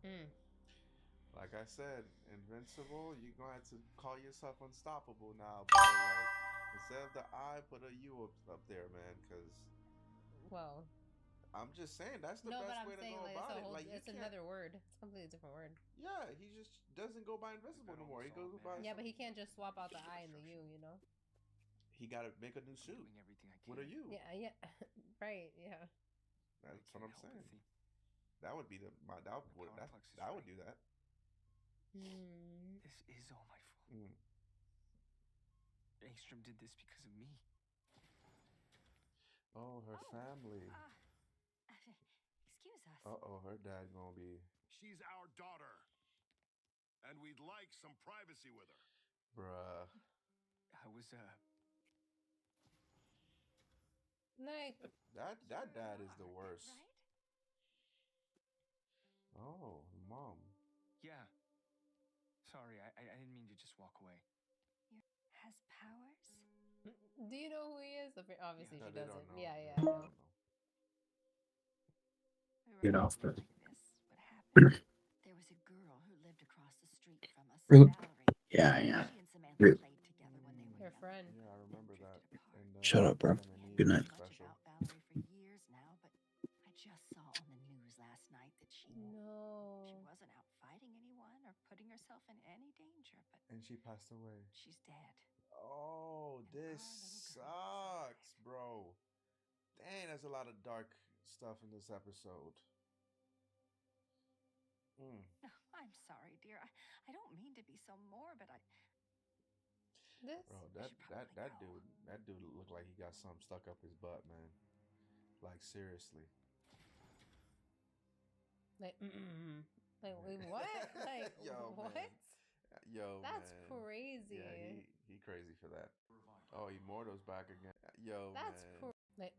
Mm. Like I said, invincible. You're gonna have to call yourself unstoppable now, bro. Like instead of the I, put a U up there, man. Cause Well, I'm just saying that's the no, but best I'm way to saying go like it's a about it. whole. Like you It's can't. another word. It's a completely different word. Yeah, he just doesn't go by We've invincible got no more. He almost all goes of by Yeah, mankind but some. he can't just swap out the I and the destruction. U. You know. He got to make a new I'm suit doing everything I with a can. U. Yeah. Yeah. Right. Yeah. I That's what can't I'm help but saying. think That would be the my the Powerplex is that would right. do that. Hmm. This is all my fault. Mm. Angstrom did this because of me. Oh, her Oh, family. uh, excuse us. Oh, her dad gonna be She's our daughter, and we'd like some privacy with her. bruh. I was Like, That You're dad is the Lark, worst. right? Oh, mom. yeah. Sorry, I didn't mean to just walk away. Has powers? do you know who he is? Obviously, Yeah. No, she they don't doesn't. know. Yeah. Yeah, Yeah. I they know. don't know. We were Get off hoping the. like this would happen. There was a girl who lived across the street from us, Really? Valerie. Yeah, yeah. She and Samantha Really. played together when they were Her young, friend. Yeah, I then remember that drifted apart. in the Shut up, bro. Adam and We hadn't Good Eve night. heard much special. about Valerie for years now, but I just saw on the news last night that she No. wasn't out fighting anyone or putting herself in any danger, but And she passed away. she's dead. Oh, And this our little girl is sucks, alive. bro. Dang, there's a lot of dark stuff in this episode. Mm. I'm sorry, dear. I don't mean to be so morbid. This. Bro, I should probably go. that dude looked like he got something stuck up his butt, man. Like seriously. Like. Like, wait, Like, what? Like, yo, what? man. Yo, That's man. Yeah, crazy. he crazy for that. Oh, Immortal's back again. Yo, That's man. like.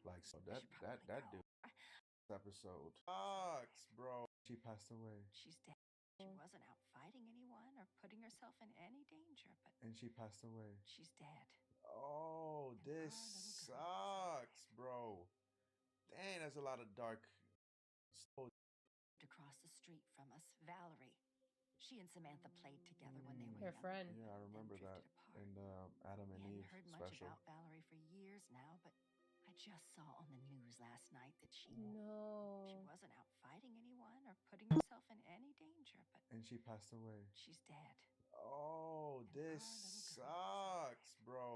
Like so I that should probably that go. dude episode sucks, bro. She passed away. She's dead. She wasn't out fighting anyone or putting herself in any danger, but And she passed away. she's dead. Oh, And this our little girl is sucks, alive. bro. Dang, there's a lot of dark. Oh, Across the street from us, Valerie. She and Samantha played together when they were Her mm, young, friend. yeah, I then remember that drifted apart. in the Adam We and hadn't Eve heard much special. about Valerie for years now, but I just saw on the news last night that she No. wasn't out fighting anyone or putting herself in any danger, but And she passed away. she's dead. Oh, And this our little girl is sucks, alive. bro.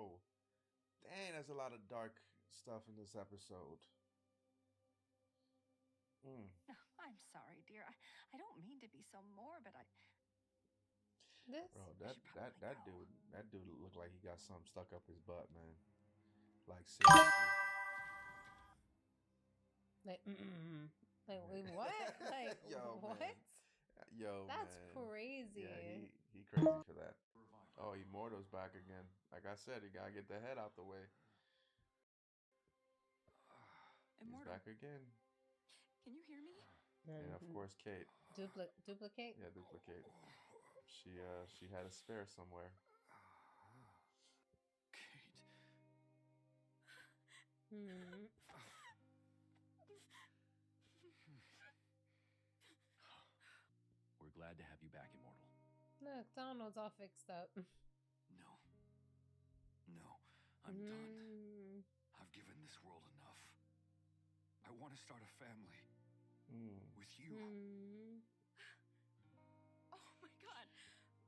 Dang, there's a lot of dark stuff in this episode. Mm. I'm sorry, dear. I don't mean to be so morbid. This. Bro, I should probably go. that dude looked like he got something stuck up his butt, man. Like seriously. Like. Like, wait, Like, what? Like, yo, what? man. Yo, That's man. Yeah, crazy. he crazy for that. Oh, Immortal's back again. Like I said, he gotta get the head out the way. He's Immortal, back again. can you hear me? And And of course, Kate. duplicate. Yeah, duplicate. She had a spare somewhere. Kate. Hmm. We're glad to have you back, Immortal. Look, Donald's all fixed up. No. No. I'm done. Mm. I've given this world enough. I want to start a family Mm, with you. Mm. Oh my god.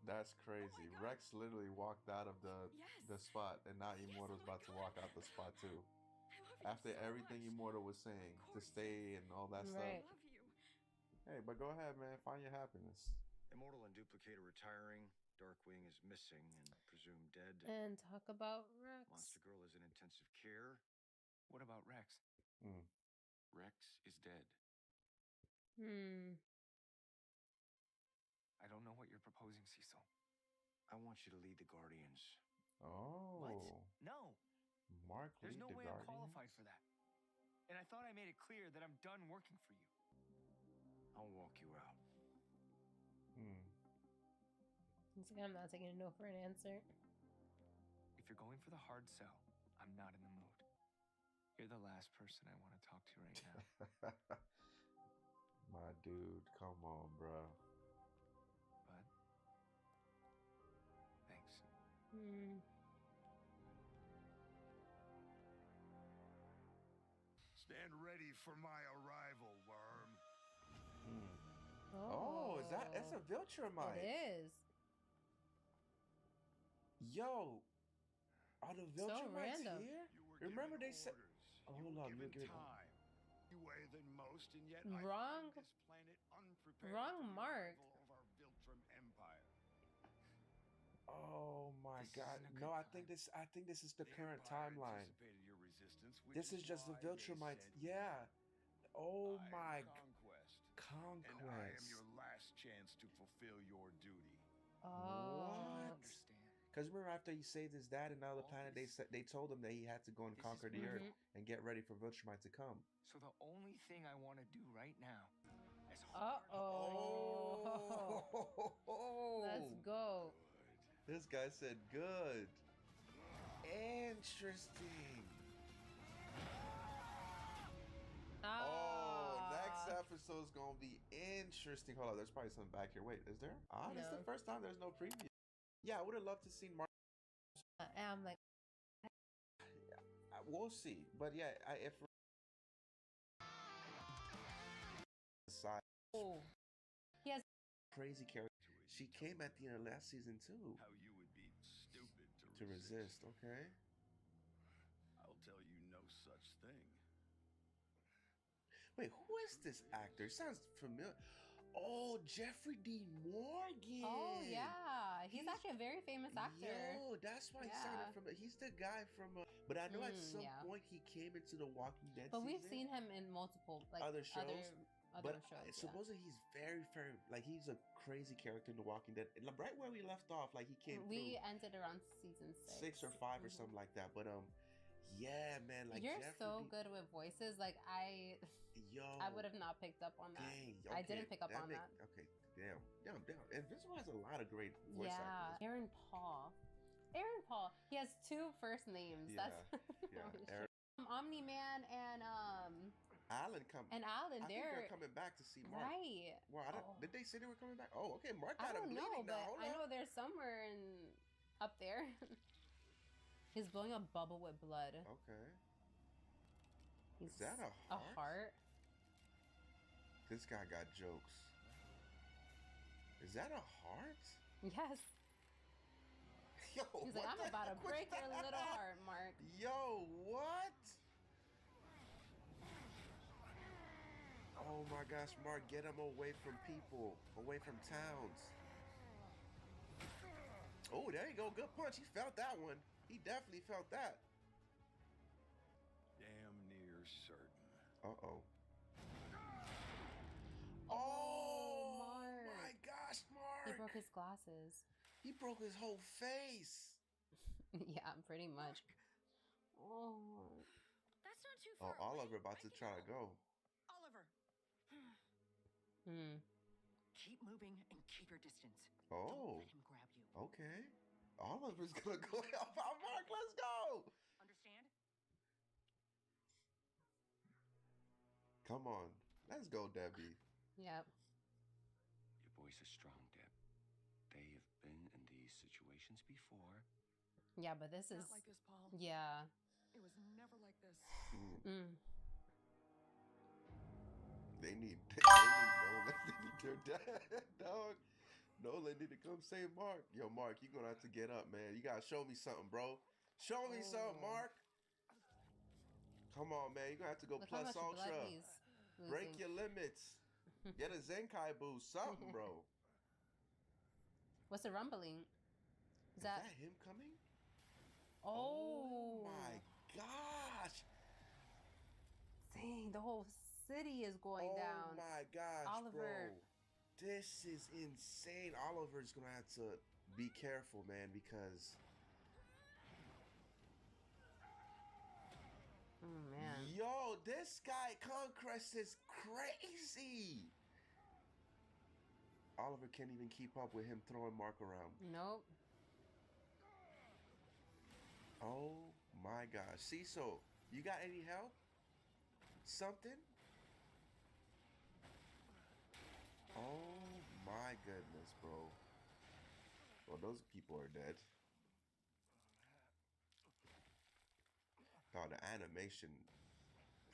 that's Oh my crazy. god. Rex literally walked out of the Yes. spot, and now Yes, Immortal's oh my about to walk god. out the spot too. I love you After so everything much. Immortal was saying Of to course, stay yes. and all that I stuff. Right. love you. Hey, but go ahead, man. Find your happiness. Immortal and Duplicate are retiring. Darkwing is missing and presumed dead. And talk about Rex. Monster Girl is in intensive care. What about Rex? Mm. Rex is dead. Hmm. I don't know what you're proposing, Cecil. I want you to lead the Guardians. What? Oh, No. Mark There's lead no the way I'm Guardians. qualified for that. And I thought I made it clear that I'm done working for you. I'll walk you out. Hmm. He's like, I'm not taking a no for an answer. If you're going for the hard sell, I'm not in the mood. You're the last person I want to talk to right now. My dude, come on, bro. But thanks. Hmm. Stand ready for my arrival, worm. Oh, is that? It's a Viltrumite. It is. Yo, are the So Viltrumites random. here? You were Remember given they said. orders. Oh, You hold were on, you were given given- time. You weigh than most, and yet Wrong- I find this planet unprepared wrong for the mark. arrival of our Viltrum Empire. Oh my This God! isn't a No, good I think this is the current Empire timeline. anticipated your resistance, which This is just the why they Viltrumites. sent Yeah. Oh I am my Conquest. Conquest. And I am your last chance to fulfill your duty. Oh. What? Because remember, after he saved his dad and all the All planet, this- they told him that he had to go and this is conquer the Earth Mhm. and get ready for Viltrumite to come. So the only thing I want to do right now, as hard Oh. Let's go. This guy said good. Interesting. Oh, next episode's gonna be interesting. Hold on, there's probably something back here. Wait, is there? This is the No. first time there's no preview. Yeah, I would have loved to see Mark. And I'm like, We'll see, but yeah, if side oh, he has. crazy character, she came at the end of last season too. How you would be stupid To resist, okay. I'll tell you no such thing. Wait, who is this actor? Sounds familiar. Oh, Jeffrey D. Morgan. Oh yeah, he's actually a very famous actor. Yo, that's why he sounded Yeah. familiar. He's the guy from. But I know at some yeah. point he came into the Walking Dead. But we've season. seen him in multiple like Other shows? other But shows. Yeah. supposedly he's very, very like he's a crazy character in The Walking Dead. And right where we left off, like he came We through ended around season 6 or 5 or Mhm. something like that. But yeah, man, like You're Jeffrey so D- good with voices. Like I Yo, would have not picked up on that. Dang, I okay, didn't pick up on that. Okay, damn. And Invincible has a lot of great voice Yeah, actors. Aaron Paul. Aaron Paul. He has 2 first names. Yeah, That's yeah. really Aaron- true. Omni Man and Alan come. Alan. I think They're they're coming back to see Mark. right. Well, Oh. did they say they were coming back? Oh, okay. Mark I got him don't know, bleeding but now. Hold I up. know they're somewhere up there. He's blowing a bubble with blood. Okay. He's Is that a a heart? heart? This guy got jokes. Is that a heart? Yes. Yo, He's like, what I'm the about to heck was break your little that? heart, Mark. Yo, what? Oh my gosh, Mark, get him away from people, away from towns. Oh, there you go. Good punch. He felt that one. He definitely felt that. Damn near certain. Uh-oh. Oh, Mark. my gosh, Mark. He broke his glasses. He broke his whole face. Yeah, pretty much. Oh. That's not too Oh, far. Oliver away. about to I can try to help. go. Oliver, Hmm. keep moving and keep your distance. Oh, Don't let him grab you. okay. Oliver's gonna go help out Mark. Let's go. Understand? Come on. Let's go, Debbie. Yep. Your voice is strong, Deb. They have been in these situations before. Yeah, but this is. Not like this, Paul. Yeah. It was never like this. Mm. They need Nolan. They need their dad, dog. Nolan need to come save Mark. Yo, Mark, you're gonna have to get up, man. You gotta show me something, bro. Show me something, Oh. Mark. Come on, man. You're gonna have to go Look how plus much blood ultra. he's Break losing. your limits. Get a Zenkai boost, something, bro. What's the rumbling? Is that him coming? Oh. my gosh. Dang, the whole city is going Oh down. my gosh, Oliver. bro. This is insane. Oliver's gonna have to be careful, man, because Oh man. yo, this guy Conquest is crazy. Oliver can't even keep up with him throwing Mark around. Nope. Oh my gosh. Cecil, you got any help? Something? Oh my goodness, bro. Well, those people are dead. Oh, the animation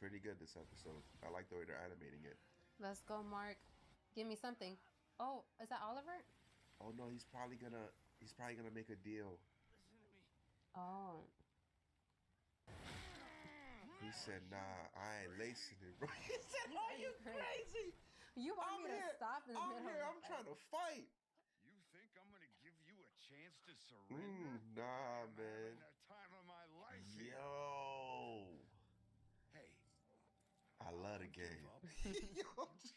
pretty good this episode. I like the way they're animating it. Let's go, Mark. Give me something. Oh, is that Oliver? Oh no, he's probably gonna make a deal. Oh. He said, "Nah, I ain't lacing it, bro." He said, "Oh, you crazy? You want me to stop in the I'm middle here. of I'm the trying to fight." You think I'm gonna give you a chance to surrender? Nah, I'm man. having the time of my life here. Yo, Hey, I love the don't give game. up.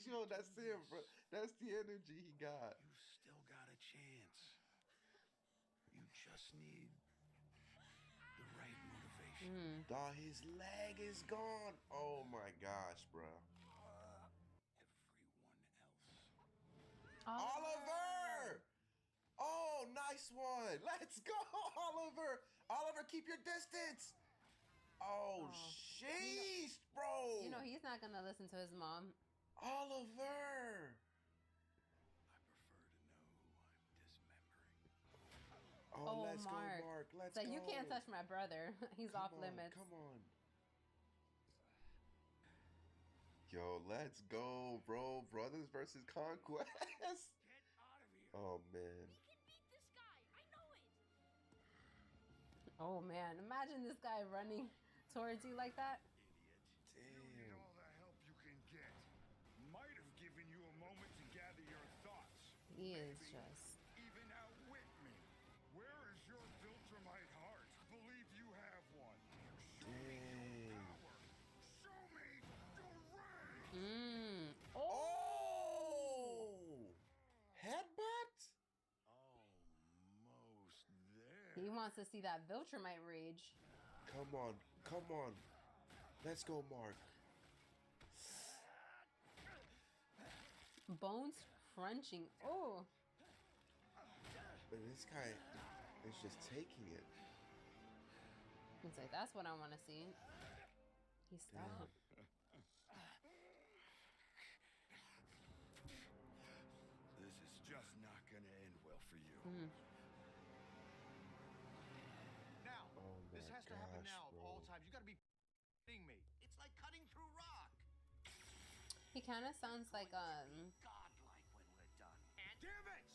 yo, that's him, bro. That's the energy he got. You still got a chance. You just need the right motivation. Dog, his leg is gone. Oh my gosh, bro. Everyone else. Oliver! Oh, nice one. Let's go, Oliver. Oliver, keep your distance. Oh, sheesh, bro. You know, he's not going to listen to his mom. Oliver. I prefer to know who I'm dismembering. Oh, Oh, let's Mark. go, Mark. Let's It's like, go. you can't touch my brother. He's Come off on, limits. Come on. Yo, let's go, bro. Brothers versus Conquest. Get out of here. Oh, man. We can beat this guy. I know it. Oh, man. Imagine this guy running towards you like that. Idiot. You need all the help you can get. Might have given you a moment to gather your thoughts. He is Maybe just... even outwit me. Where is your Viltrumite heart? Believe you have one. Show me your power. Show me your rage. Oh! Headbutt? Almost there. He wants to see that Viltrumite rage. Come on. Come on. Let's go, Mark. Bones crunching. Oh. But this guy is just taking it. He's like, that's what I want to see. He stopped. This is just not gonna end well for you. Now, Oh this my has to happen gosh, now of bro. all times. You gotta be kidding me. It's like cutting through rock. He kind of sounds like, Godlike when we're done. And Damn it!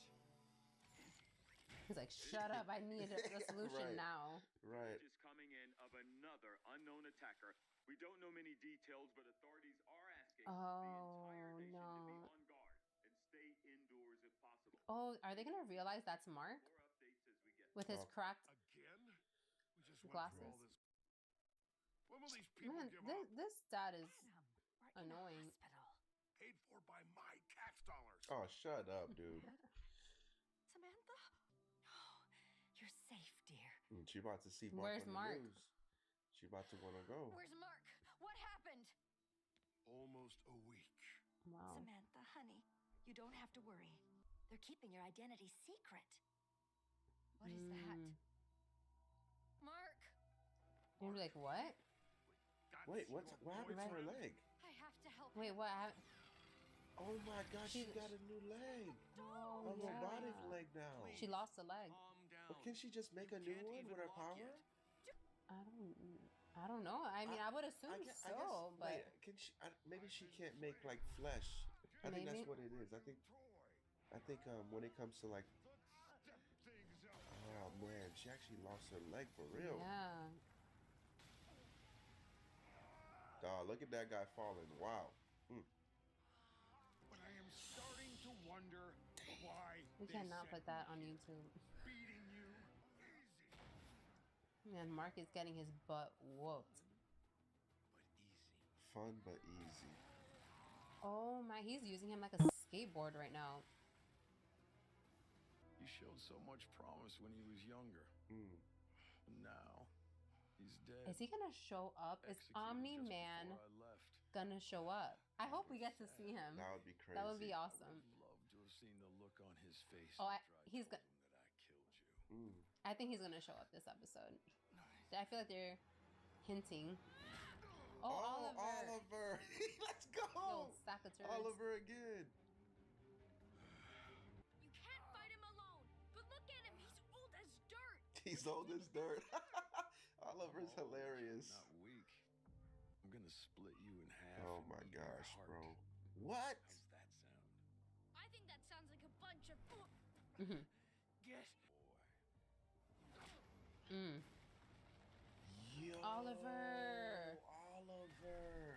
he's like, shut up. I need a solution right. now. Right. Is coming in of another unknown attacker. We don't know many details, but authorities are asking the entire nation no. to be on guard and stay indoors if possible. Oh, are they going to realize that's Mark? More updates as we get. With his Oh. cracked... Again? We just went Glasses. through all this. When will these people Man, give up? this dad is... Adam, we're annoying. in a hospital. Paid for by my tax dollars. Oh, shut up, dude. Samantha? Oh, you're safe, dear. She about to see Mark Where's on the Mark? news. She about to want to go. Where's Mark? What happened? Almost a week. Wow. Samantha, honey, you don't have to worry. They're keeping your identity secret. What is that? Mark! You're like, what? Wait, what happened to her leg? I have to help Wait, him. what? Oh my gosh, she She- got a new leg. Oh, A robotic yeah. leg now. She lost a leg. Calm down. But can she just make a new one with her power? I don't know. I mean, I would assume I guess, but wait, can she? Maybe she can't make like flesh. I think Maybe. that's what it is. I think when it comes to like, Step things up. oh man, she actually lost her leg for real. yeah. Dawg, look at that guy falling. Wow. But I am starting to wonder why We they cannot set put that me on here. YouTube. Beating you easy, Man, Mark is getting his butt whooped. but easy. Fun but easy. Oh my, he's using him like a skateboard right now. He showed so much promise when he was younger. Mm. Now he's dead. Is he gonna show up? Is Executed Omni just Man before I left. gonna show up? I hope we get to see him. That would be crazy. That would be I awesome. would love to have seen the look on his face. Oh, after I he's told go- him that I killed you. Mm. I think he's gonna show up this episode. I feel like they're hinting. Oh, Oliver! Oliver. Let's Yo, go. sack of turds. Oliver again. He's old as dirt. Oliver's I'm old, hilarious. Not weak. I'm gonna split you in half. Oh and my eat your gosh, heart. bro. What? How's that sound? I think that sounds like a bunch of. Get Mm. Yo, Oliver. Oliver.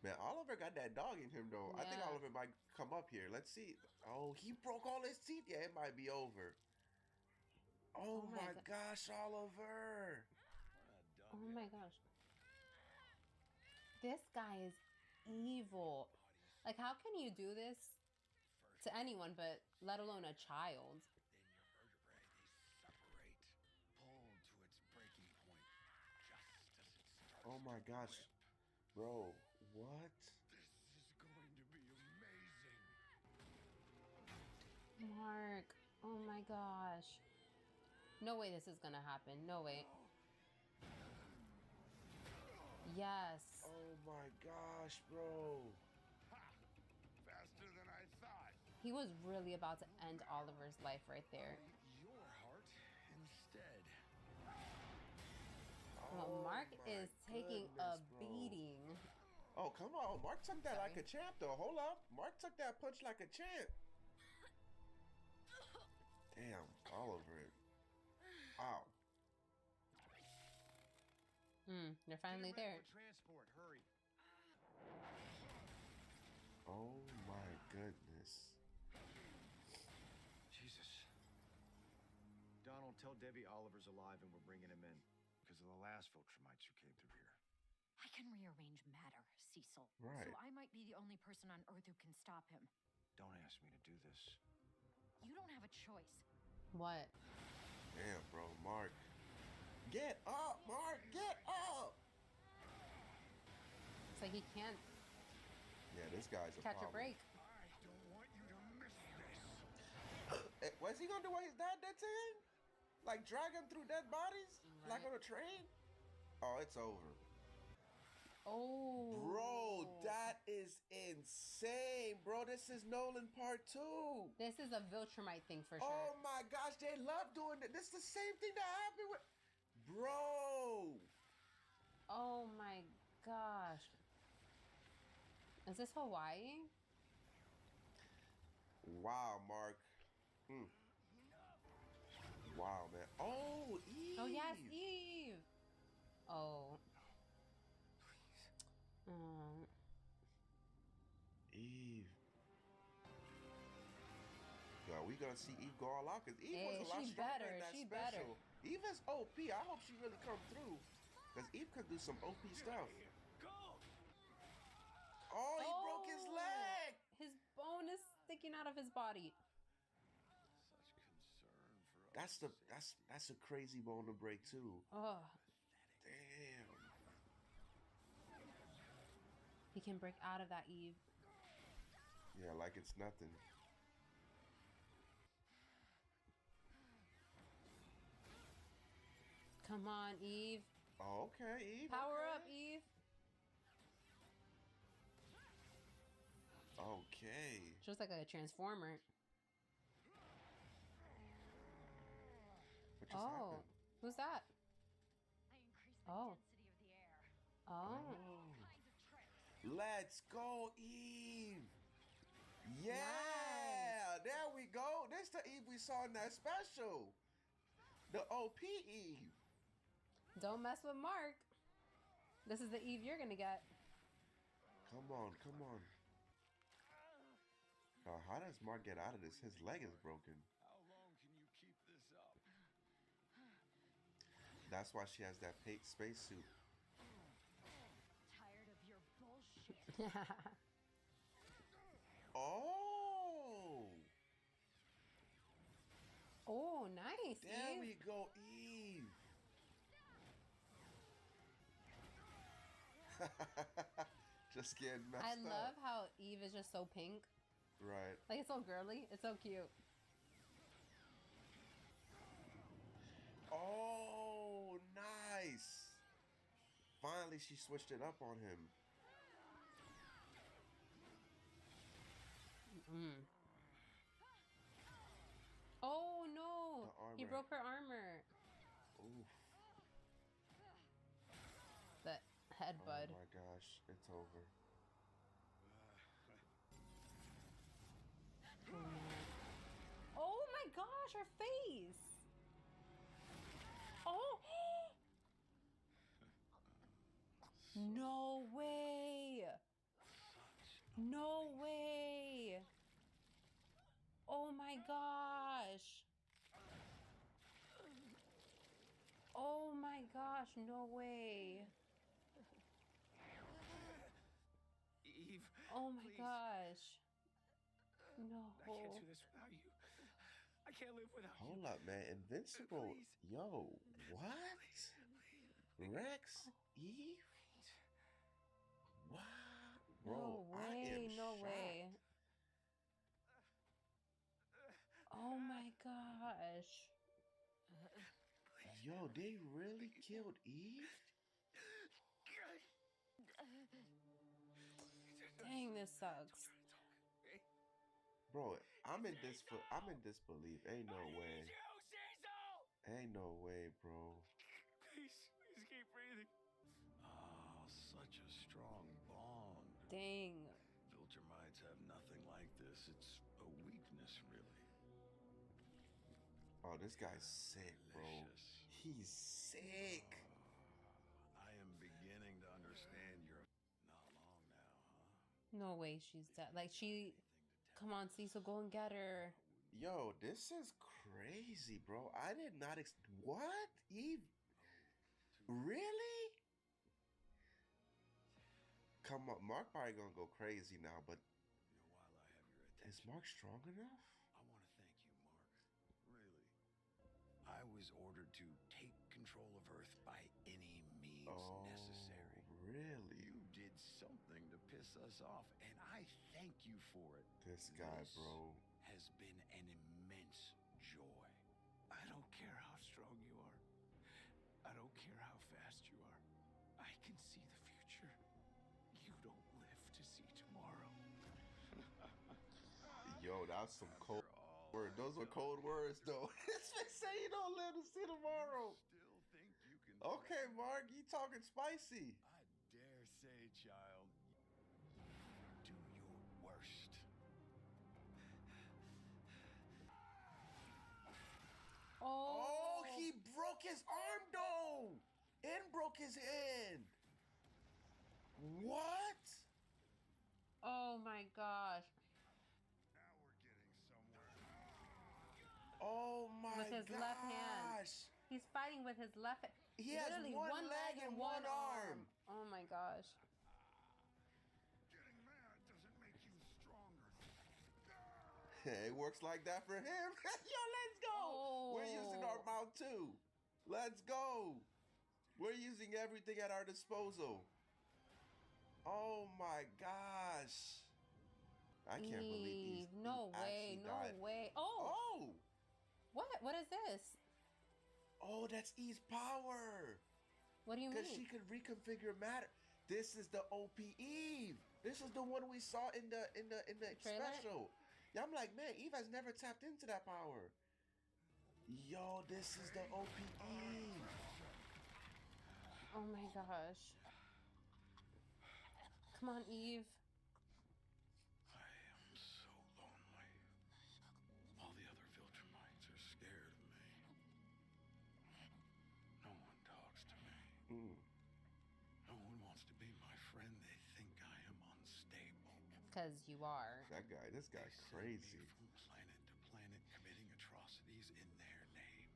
Man, Oliver got that dog in him though. I think Yeah. Oliver might come up here. Let's see. Oh, he broke all his teeth. Yeah, it might be over. Oh, Oh my my gosh, Oliver. Oh my gosh. This guy is evil. Like, how can you do this to anyone, but let alone a child? then your vertebrae, they separate, pulled to its breaking point, just as it starts. Oh my to gosh. rip. Bro, what? This is going to be amazing. Mark. Oh my gosh. No way this is gonna happen. No way. Yes. Oh my gosh, bro. Ha! Faster than I thought. He was really about to end Oliver's life right there. Your heart instead. Well, Mark my is taking a goodness, bro. beating. Oh, come on. Mark took that like Sorry. a champ, though. Hold up. Mark took that punch like a champ. Damn, Oliver. Ow. They're finally Get him ready there. for transport. Hurry. Oh my goodness. Jesus. Donald, tell Debbie Oliver's alive and we're bringing him in. Because of the last Viltrumites who came through here. I can rearrange matter, Cecil. Right. So I might be the only person on Earth who can stop him. Don't ask me to do this. You don't have a choice. What? Damn, bro. Mark. Get up, Mark. Get up. It's like he can't Yeah, this guy's a catch a problem. break. I don't want you to miss this. Was he gonna do what his dad did to him? Like drag him through dead bodies? Like Right. on a train? Oh, it's over. Oh. Bro, that is insane, bro. This is Nolan part 2. This is a Viltrumite thing for Oh sure. my gosh, they love doing it. This is the same thing that happened with. Bro. Oh my gosh. Is this Hawaii? Wow, Mark. Wow, man. Oh, Eve. Oh yes, Eve. Oh. Mm. Eve. Yo, we gonna see Eve go all out because Eve Hey, was a lot she stronger better, in that she special. better. Eve is OP. I hope she really come through because Eve could do some OP stuff. Oh, he broke his Oh. leg. His bone is sticking out of his body. Such concern for That's a crazy bone to break too. Oh, Damn. he can break out of that, Eve. Yeah, like it's nothing. Come on, Eve. Oh, okay, Eve. Power okay. up, Eve. Okay. She looks like a transformer. What just Oh, happened? who's that? I increased the Oh. density of the air. Oh. Kinds of tricks. Let's go, Eve. Yeah, there we go. This the Eve we saw in that special. The OP Eve. Don't mess with Mark. This is the Eve you're gonna get. Come on, come on. How does Mark get out of this? His leg is broken. How long can you keep this up? That's why she has that spacesuit. Tired of your bullshit. Oh, Oh, nice, there Eve. we go, Eve. Just getting messed I up. love how Eve is just so pink. Right. Like, it's so girly. It's so cute. Oh, nice. Finally, she switched it up on him. Mm. Oh, no. The arm He broke her armor. Oof. The headbutt. Oh my gosh, it's over. Oh my gosh, her face. Oh. No way. No way. Oh my gosh. Oh my gosh, no way. Eve. Oh my please. gosh. No. I can't do this without you. I can't live without you. Hold up, man. Invincible. Please. Yo, what? Rex? Eve? What? Bro, No way, no shocked. way. Oh my gosh. Yo, they really killed Eve? Dang, this sucks. Bro, I'm in disbelief. Ain't no way. Ain't no way, bro. Please keep breathing. Oh, such a strong bond. Dang. Viltrumites have nothing like this. It's a weakness, really. Oh, this guy's sick, bro. Delicious. He's sick. I am beginning to understand your... Not long now, huh? No way she's dead. Like, she... Come on, Cecil, go and get her. Yo, this is crazy, bro. I did not what? Eve? Really? Come on, Mark probably gonna go crazy now, but While I have your is attention, Mark strong enough? I want to thank you, Mark. Really. I was ordered to take control of Earth by any means necessary. Really? You did something to piss us off, and I thank you for it. This guy, bro. Has been an immense joy. I don't care how strong you are. I don't care how fast you are. I can see the future. You don't live to see tomorrow. Yo, that's some cold words. Those are cold words, though. This man say you don't live to see tomorrow. Still think you can Okay, Mark, you talking spicy. I dare say, child, do your worst. Oh, he broke his arm, though. And broke his hand. What? Oh my gosh. Now we're getting somewhere. Oh my With his gosh. left hand. He's fighting with his left hand. He has Literally one leg and one arm. Oh my gosh. Getting mad doesn't make you stronger. It works like that for him. Yo, let's go. We're using our mouth too. Let's go. We're using everything at our disposal. Oh my gosh. I can't believe Eve No way, actually no died. way. Oh. Oh. What? What is this? Oh, that's Eve's power. What do you mean? Because she could reconfigure matter. This is the OP Eve. This is the one we saw in the trailer? special. Yeah, I'm like, man, Eve has never tapped into that power. Yo, this is the OP Eve. Oh my gosh. Come on, Eve. I am so lonely. All the other Viltrumites are scared of me. No one talks to me. No one wants to be my friend. They think I am unstable. Because you are. This guy's crazy. From planet to planet, committing atrocities in their name.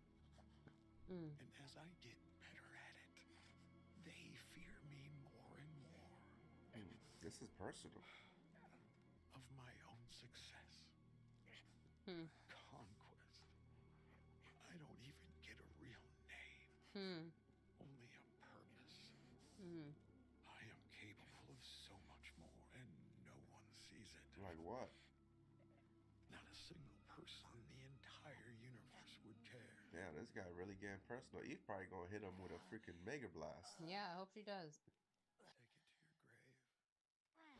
And as I get better at it, they fear me more and more. This is personal. Of my own success. Conquest. I don't even get a real name. Only a purpose. I am capable of so much more, and no one sees it. Like what? Not a single person in the entire universe would care. Damn, this guy really getting personal. Eve probably gonna hit him with a freaking Mega Blast. Yeah, I hope she does.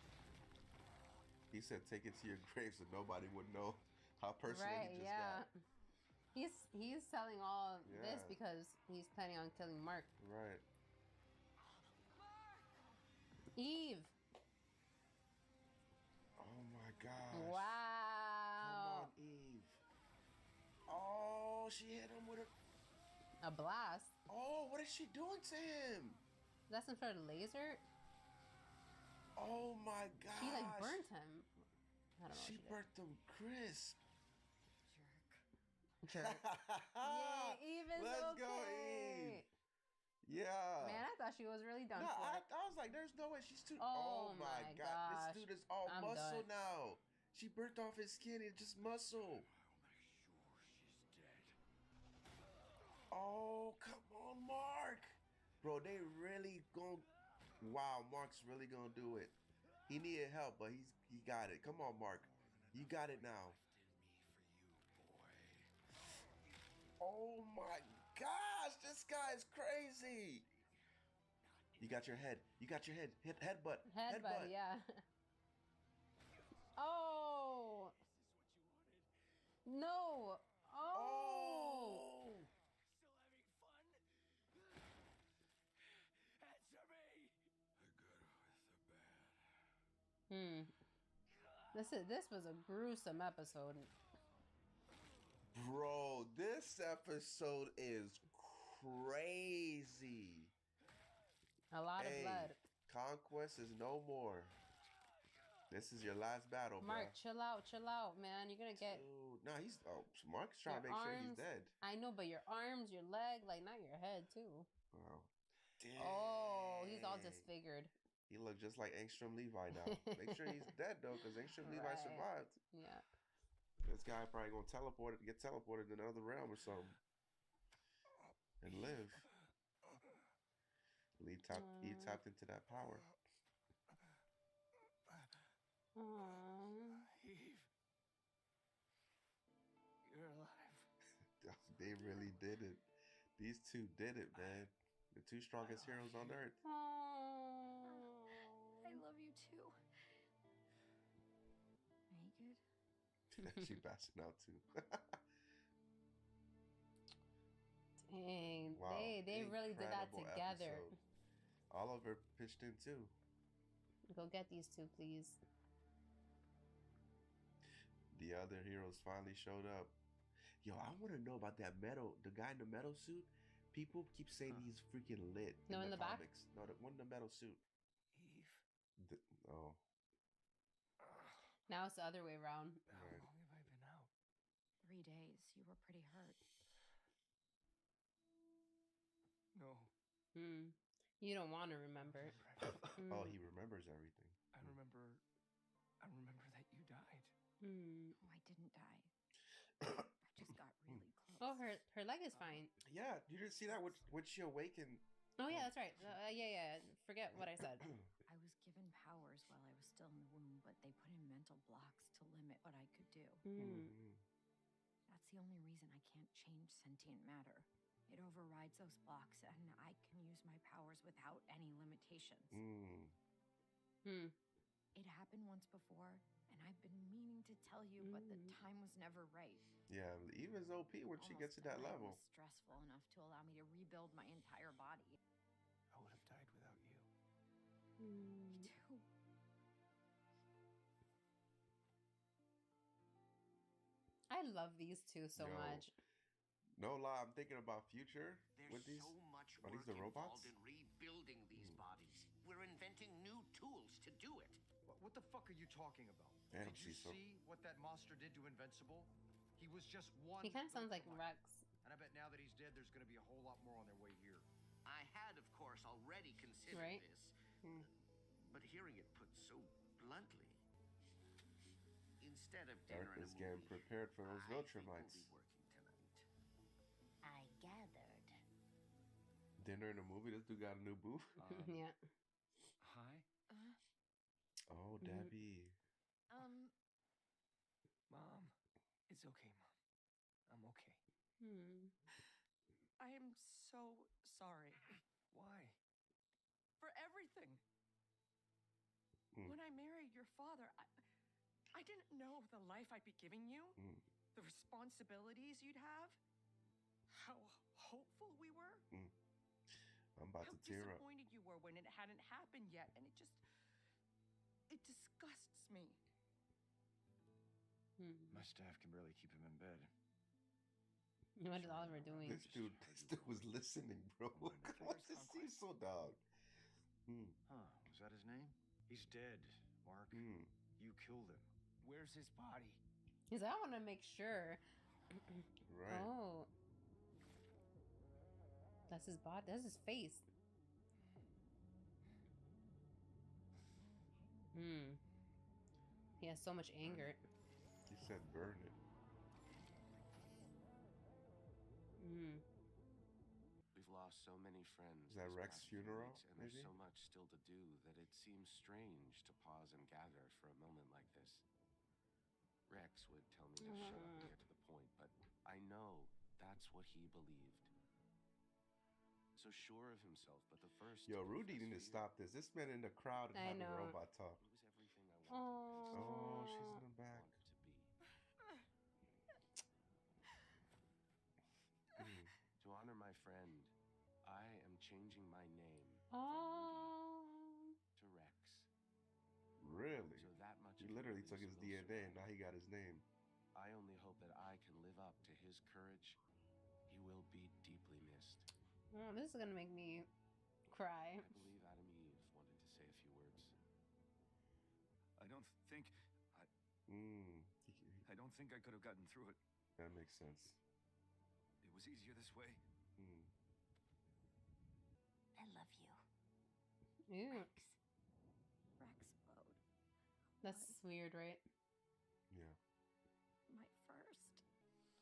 Take it to your grave. He said, take it to your grave so nobody would know how personal Right, he just yeah. got. He's selling all this Yeah. because he's planning on killing Mark. Right. Eve. Oh my gosh. Wow. Come on, Eve. Oh, she hit him with A blast. Oh, what is she doing to him? That's some sort of laser. Oh my gosh. She like burnt him. I don't know. She burnt them crisp. Jerk. Yeah, Eve is Let's okay. go, Eve. Yeah. Man, I thought she was really done No, for. I was like, there's no way she's too. Oh my God. gosh. This dude is all I'm muscle done. now. She burnt off his skin. It's just muscle. Oh, come on, Mark. Bro, they really gon' Wow, Mark's really gonna do it. He needed help, but he got it. Come on, Mark. You got it now. Oh my gosh, this guy is crazy. You got your head. You got your head. Headbutt. Headbutt, yeah. Oh. No. Oh. This was a gruesome episode. Bro, this episode is crazy. A lot of blood. Conquest is no more. This is your last battle, Mark, bro. chill out, man. You're gonna get. Dude, no, Mark's trying to make sure he's dead. I know, but your arms, your leg, like not your head too. Wow. Dang. Oh, he's all disfigured. He looked just like Angstrom Levi now. Make sure he's dead though, because Angstrom Levi survived. Yeah. This guy probably gonna get teleported in another realm or something, and live. He tapped into that power. Eve, you're alive. They really did it. These two did it, man. The two strongest heroes on Earth. I love you too. Are you good? She passing out too. Dang, Wow, they really did that incredible together. episode. Oliver pitched in too. Go get these two, please. The other heroes finally showed up. Yo, I want to know about that metal. The guy in the metal suit. People keep saying he's freaking lit. No, in the back? comics. No, the one in the metal suit. Eve. Oh. Now it's the other way around. How long have I been out? 3 days. You were pretty hurt. No. You don't want to remember. Oh, he remembers everything. I remember that you died. Oh, I didn't die. I just got really close. Oh, her leg is fine. Yeah, you didn't see that when she awakened. Oh yeah, that's right. Yeah. Forget what I said. I was given powers while I was still in the womb, but they put in mental blocks to limit what I could do. That's the only reason I can't change sentient matter. It overrides those blocks, and I can use my powers without any limitations. It happened once before, and I've been meaning to tell you, but the time was never right. Yeah, even OP when she gets to that Almost level. was stressful enough to allow me to rebuild my entire body. I would have died without you. Me too. I love these two so Yo. much. No lie, I'm thinking about future with There's these. so much Are these work the robots? involved in rebuilding these bodies. We're inventing new tools to do it. What the fuck are you talking about? Damn, Did you she's so- see what that monster did to Invincible? He was just one. He kind of sounds like Viltrumite. Rex. And I bet now that he's dead, there's going to be a whole lot more on their way here. I had, of course, already considered Right. this, but hearing it put so bluntly, instead of dinner and a Earth is getting movie, prepared for those I think Viltrumites. we'll be working tonight. I gathered. Dinner in a movie. This dude got a new booth. Yeah. Hi? Oh, Debbie. Mom. It's okay, Mom. I'm okay. I am so sorry Why? for everything. Mm. When I married your father, I didn't know the life I'd be giving you. the responsibilities you'd have, how hopeful we were, I'm about to tear up. how disappointed you were when it hadn't happened yet, and it disgusts me. My staff can barely keep him in bed. What is Oliver doing? This dude was listening, bro. What's this seem so dog? Huh? Was that his name? He's dead, Mark. You killed him. Where's his body? He's like, I want to make sure. Right. Oh. That's his body. That's his face. He has so much anger. He said burn it. We've lost so many friends. Is that these Rex's past few funeral, weeks, and maybe? there's so much still to do that it seems strange to pause and gather for a moment like this. Rex would tell me to shut up and get to the point, but I know that's what he believed. So sure of himself, but the first... Yo, Rudy need to stop this. This man in the crowd and having a robot talk. It was everything I wanted. Oh, she's in the back. To honor my friend, I am changing my name to Rex. Really? So that much He of literally Louise took his will DNA and now he got his name. I only hope that I can live up to his courage. He will be deeply missed. Oh, this is gonna make me cry. I believe Adam Eve wanted to say a few words. I don't think I could have gotten through it. That makes sense. It was easier this way. I love you. Ew. Rex Bode. That's weird, right? Yeah. My first.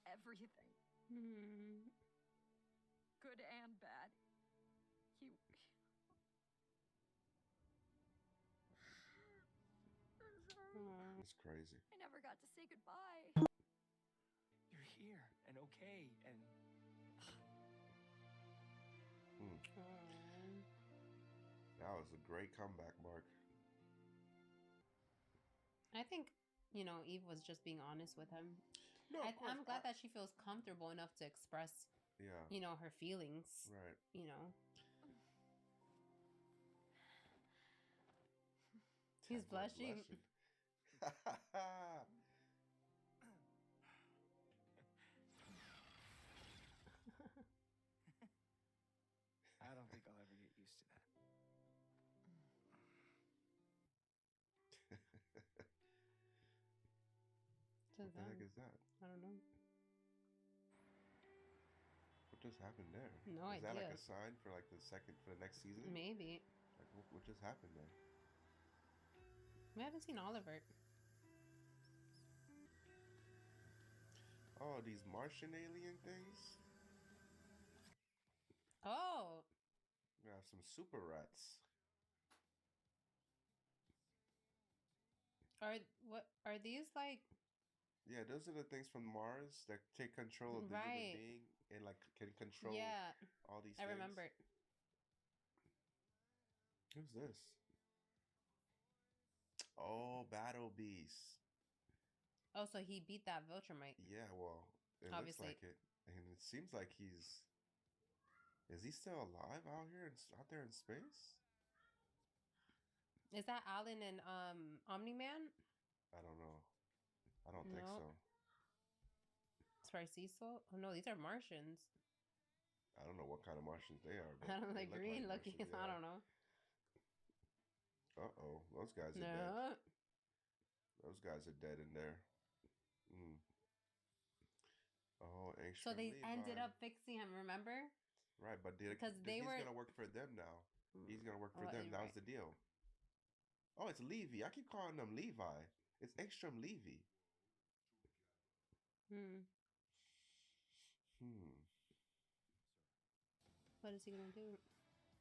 Everything. Good and bad. It's crazy. I never got to say goodbye. You're here and okay and... That was a great comeback, Mark. I think, Eve was just being honest with him. No, of course. I'm glad that she feels comfortable enough to express, her feelings. Right. He's blushing. I don't think I'll ever get used to that. What the heck is that? I don't know. What just happened there? No idea. Is that like a sign for like for the next season? Maybe. Like what just happened there? We haven't seen Oliver. Oh, these Martian alien things? Oh. We have some super rats. Are these like? Yeah, those are the things from Mars that take control of the human being and like can control all these things. I remember. Who's this? Oh, Battle Beast. Oh, so he beat that Viltrumite. Yeah, well, it obviously looks like it. And it seems like he's... Is he still alive out there in space? Is that Alan and Omni-Man? I don't know. I don't think so. It's probably Cecil. Oh no, these are Martians. I don't know what kind of Martians they are. But I don't like green looking. Martians, I don't know. Uh-oh. Those guys are dead. Those guys are dead in there. Oh, Angstrom So they Levi. ended up fixing him, remember? Right, but because he's going to work for them now. He's going to work for them. That was the deal. Oh, it's Levy. I keep calling them Levi. It's Angstrom Levy. What is he going to do?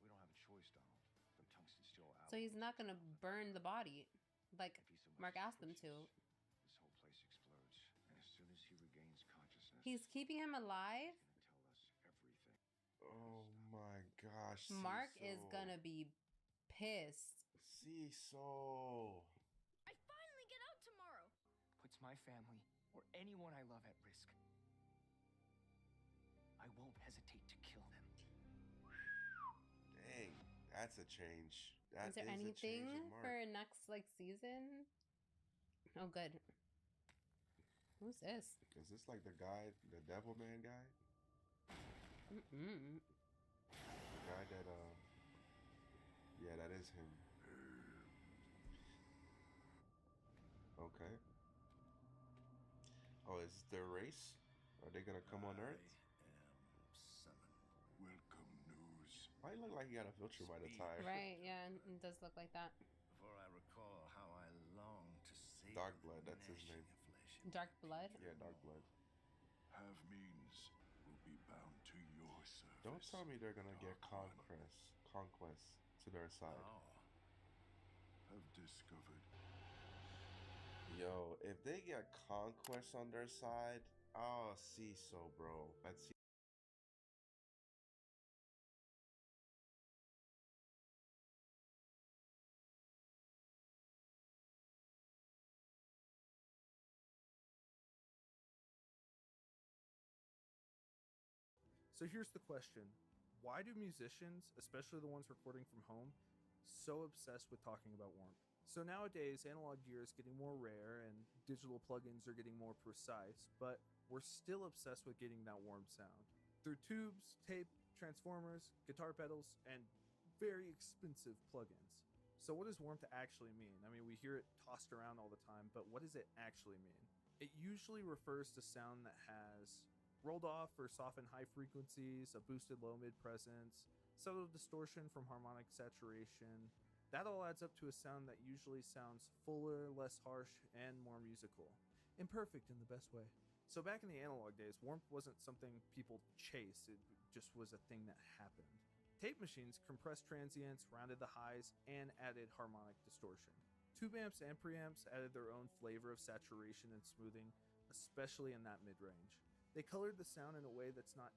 We don't have a choice, Donald. The tungsten's still out. So he's not going to burn the body like Mark asked him to. This whole place explodes. And as soon as he regains consciousness... He's keeping him alive? He's going to tell us everything. Oh my gosh. Mark is going to be pissed. Cecil. I finally get out tomorrow. Puts my family or anyone I love at risk, I won't hesitate to kill them. Dang, that's a change. That Is there a anything change in Mark. for next like season? Oh, good. Who's this? Is this like the guy, the Devil Man guy? Mm-mm. The guy that yeah, that is him. Okay. Oh, is this their race? Are they gonna come on Earth? Welcome news. Why look like he got a filter by the time? Right, yeah, it does look like that. Before I recall how I long to save Dark Blood, that's his name. Dark Blood? Yeah, Dark Blood. Have means will be bound to your service. Don't tell me they're gonna get conquest to their side. Have discovered. Yo, if they get conquest on their side, oh, see so, bro. Let's see. So here's the question. Why do musicians, especially the ones recording from home, so obsessed with talking about warmth? So nowadays, analog gear is getting more rare and digital plugins are getting more precise, but we're still obsessed with getting that warm sound. Through tubes, tape, transformers, guitar pedals, and very expensive plugins. So what does warmth actually mean? I mean, we hear it tossed around all the time, but what does it actually mean? It usually refers to sound that has rolled off or softened high frequencies, a boosted low mid presence, subtle distortion from harmonic saturation. That all adds up to a sound that usually sounds fuller, less harsh, and more musical. Imperfect in the best way. So back in the analog days, warmth wasn't something people chased, it just was a thing that happened. Tape machines compressed transients, rounded the highs, and added harmonic distortion. Tube amps and preamps added their own flavor of saturation and smoothing, especially in that mid-range. They colored the sound in a way that's not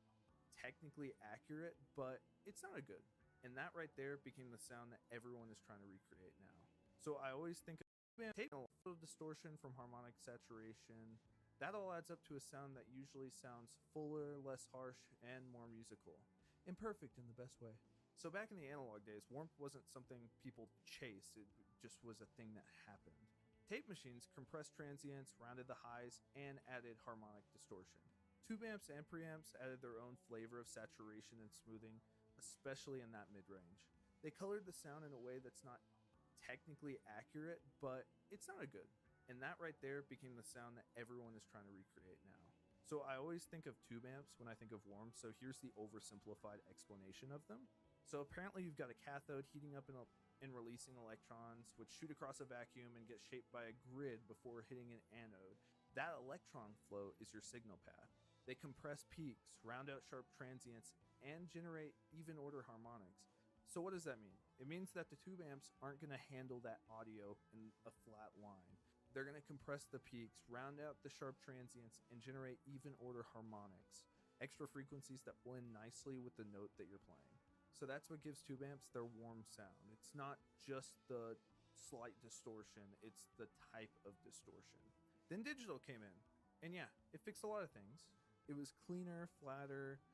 technically accurate, but it sounded good. And that right there became the sound that everyone is trying to recreate now. So I always think of taking a little distortion from harmonic saturation. That all adds up to a sound that usually sounds fuller, less harsh, and more musical. Imperfect in the best way. So back in the analog days, warmth wasn't something people chased, it just was a thing that happened. Tape machines compressed transients, rounded the highs, and added harmonic distortion. Tube amps and preamps added their own flavor of saturation and smoothing, especially in that mid-range. They colored the sound in a way that's not technically accurate, but it sounded good. And that right there became the sound that everyone is trying to recreate now. So I always think of tube amps when I think of warm, so here's the oversimplified explanation of them. So apparently you've got a cathode heating up and releasing electrons, which shoot across a vacuum and get shaped by a grid before hitting an anode. That electron flow is your signal path. They compress peaks, round out sharp transients, and generate even order harmonics. So what does that mean? It means that the tube amps aren't going to handle that audio in a flat line. They're going to compress the peaks, round out the sharp transients, and generate even order harmonics, extra frequencies that blend nicely with the note that you're playing. So that's what gives tube amps their warm sound. It's not just the slight distortion, it's the type of distortion. Then digital came in, and yeah, it fixed a lot of things. It was cleaner, flatter,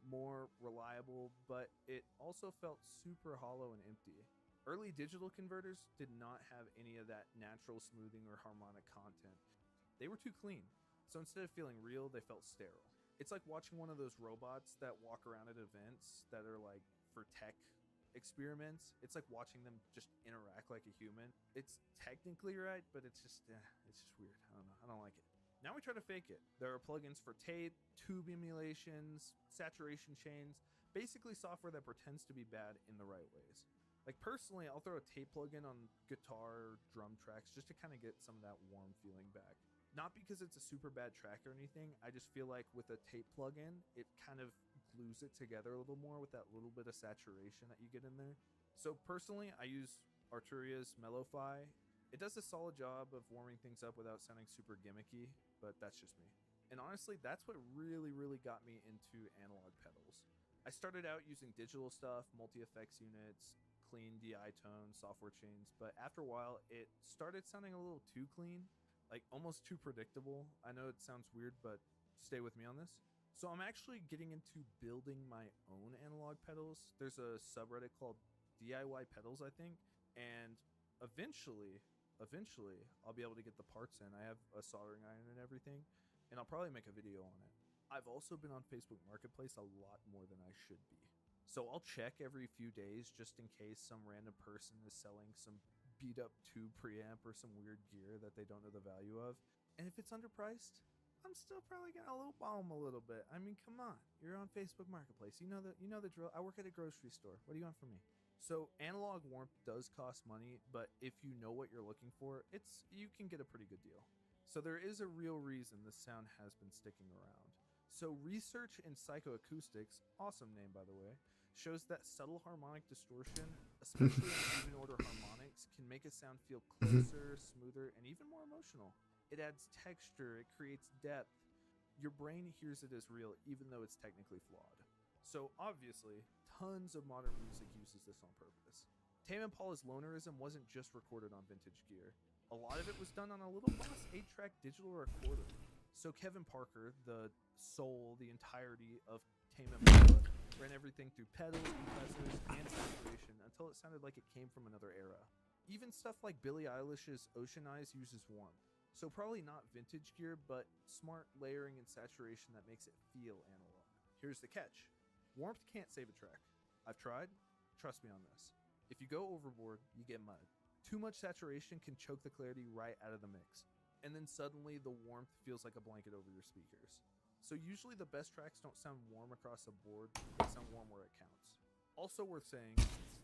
more reliable, but it also felt super hollow and empty. Early digital converters did not have any of that natural smoothing or harmonic content. They were too clean, so instead of feeling real, they felt sterile. It's like watching one of those robots that walk around at events that are like for tech experiments. It's like watching them just interact like a human. It's technically right, but it's just weird. I don't know. I don't like it. Now we try to fake it. There are plugins for tape, tube emulations, saturation chains, basically software that pretends to be bad in the right ways. Like personally, I'll throw a tape plugin on guitar or drum tracks just to kind of get some of that warm feeling back. Not because it's a super bad track or anything, I just feel like with a tape plugin, it kind of glues it together a little more with that little bit of saturation that you get in there. So personally, I use Arturia's Mello-Fi. It does a solid job of warming things up without sounding super gimmicky, but that's just me. And honestly, that's what really got me into analog pedals. I started out using digital stuff, multi-effects units, clean DI tones, software chains, but after a while, it started sounding a little too clean. like almost too predictable. I know it sounds weird, but stay with me on this. So I'm actually getting into building my own analog pedals. There's a subreddit called DIY Pedals, I think, and eventually I'll be able to get the parts in. I have a soldering iron and everything, and I'll probably make a video on it. I've also been on Facebook Marketplace a lot more than I should be. So I'll check every few days just in case some random person is selling some beat up tube preamp or some weird gear that they don't know the value of. And if it's underpriced, I'm still probably gonna lowball them a little bit. I mean, come on, you're on Facebook Marketplace. You know the drill. I work at a grocery store. What do you want from me? So analog warmth does cost money, but if you know what you're looking for, you can get a pretty good deal. So there is a real reason this sound has been sticking around. So research in psychoacoustics, awesome name by the way, shows that subtle harmonic distortion, especially in even order harmonics, can make a sound feel closer, smoother, and even more emotional. It adds texture, it creates depth. Your brain hears it as real even though it's technically flawed. So obviously, tons of modern music uses this on purpose. Tame Impala's Lonerism wasn't just recorded on vintage gear. A lot of it was done on a Little Boss 8-track digital recorder. So Kevin Parker, the soul, the entirety of Tame Impala, ran everything through pedals, compressors, and saturation until it sounded like it came from another era. Even stuff like Billie Eilish's Ocean Eyes uses warmth. So probably not vintage gear, but smart layering and saturation that makes it feel analog. Here's the catch. Warmth can't save a track. I've tried. Trust me on this. If you go overboard, you get mud. Too much saturation can choke the clarity right out of the mix. And then suddenly the warmth feels like a blanket over your speakers. So usually the best tracks don't sound warm across the board, they sound warm where it counts. Also worth saying,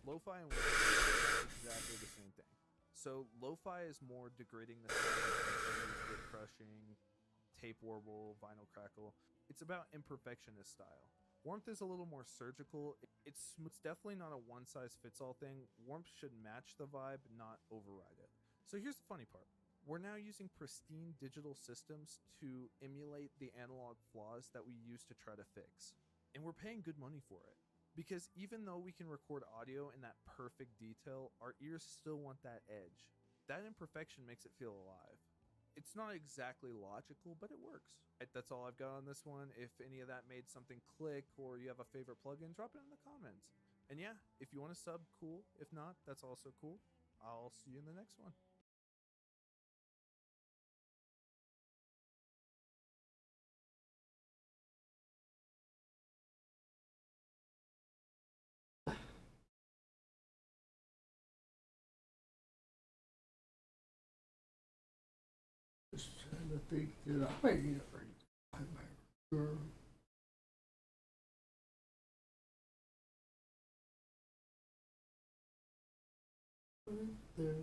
lo-fi and warmth are exactly the same thing. So lo-fi is more degrading the sound, bit crushing, tape warble, vinyl crackle. It's about imperfectionist style. Warmth is a little more surgical. It's definitely not a one-size-fits-all thing. Warmth should match the vibe, not override it. So here's the funny part. We're now using pristine digital systems to emulate the analog flaws that we used to try to fix. And we're paying good money for it. Because even though we can record audio in that perfect detail, our ears still want that edge. That imperfection makes it feel alive. It's not exactly logical, but it works. That's all I've got on this one. If any of that made something click or you have a favorite plugin, drop it in the comments. And yeah, if you want to sub, cool. If not, that's also cool. I'll see you in the next one. Just trying to think that I may get it right. I'm not sure. Right there.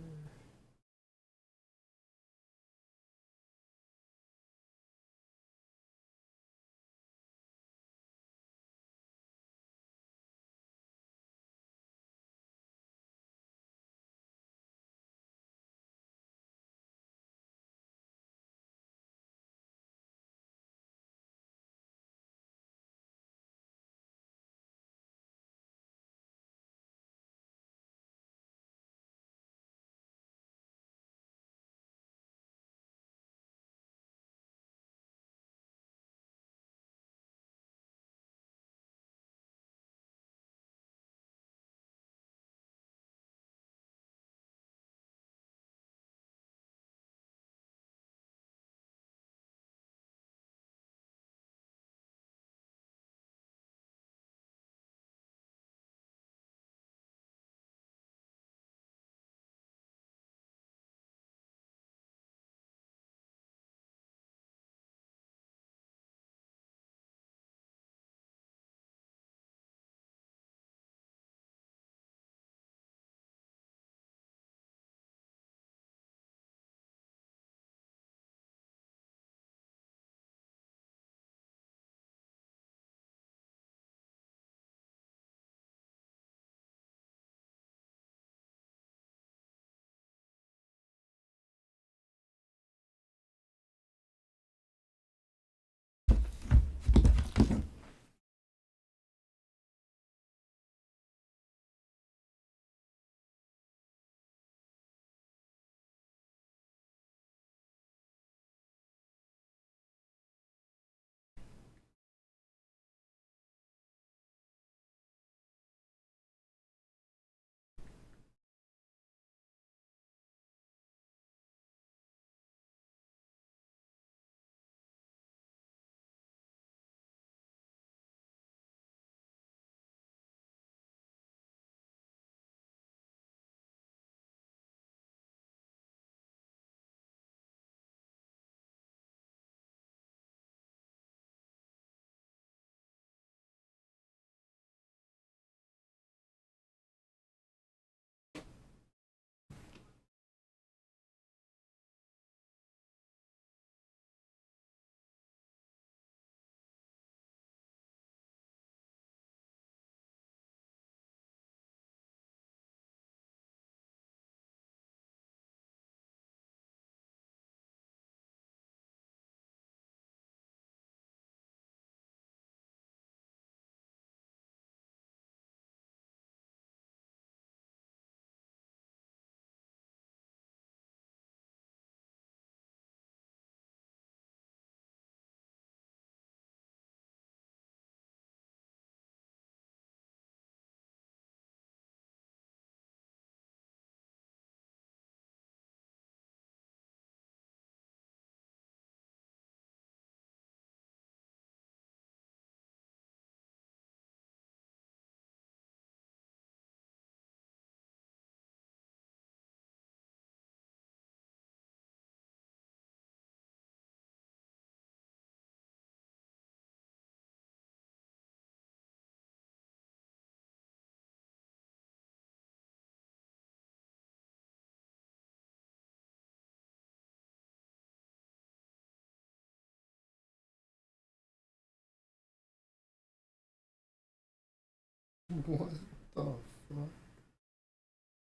What the fuck?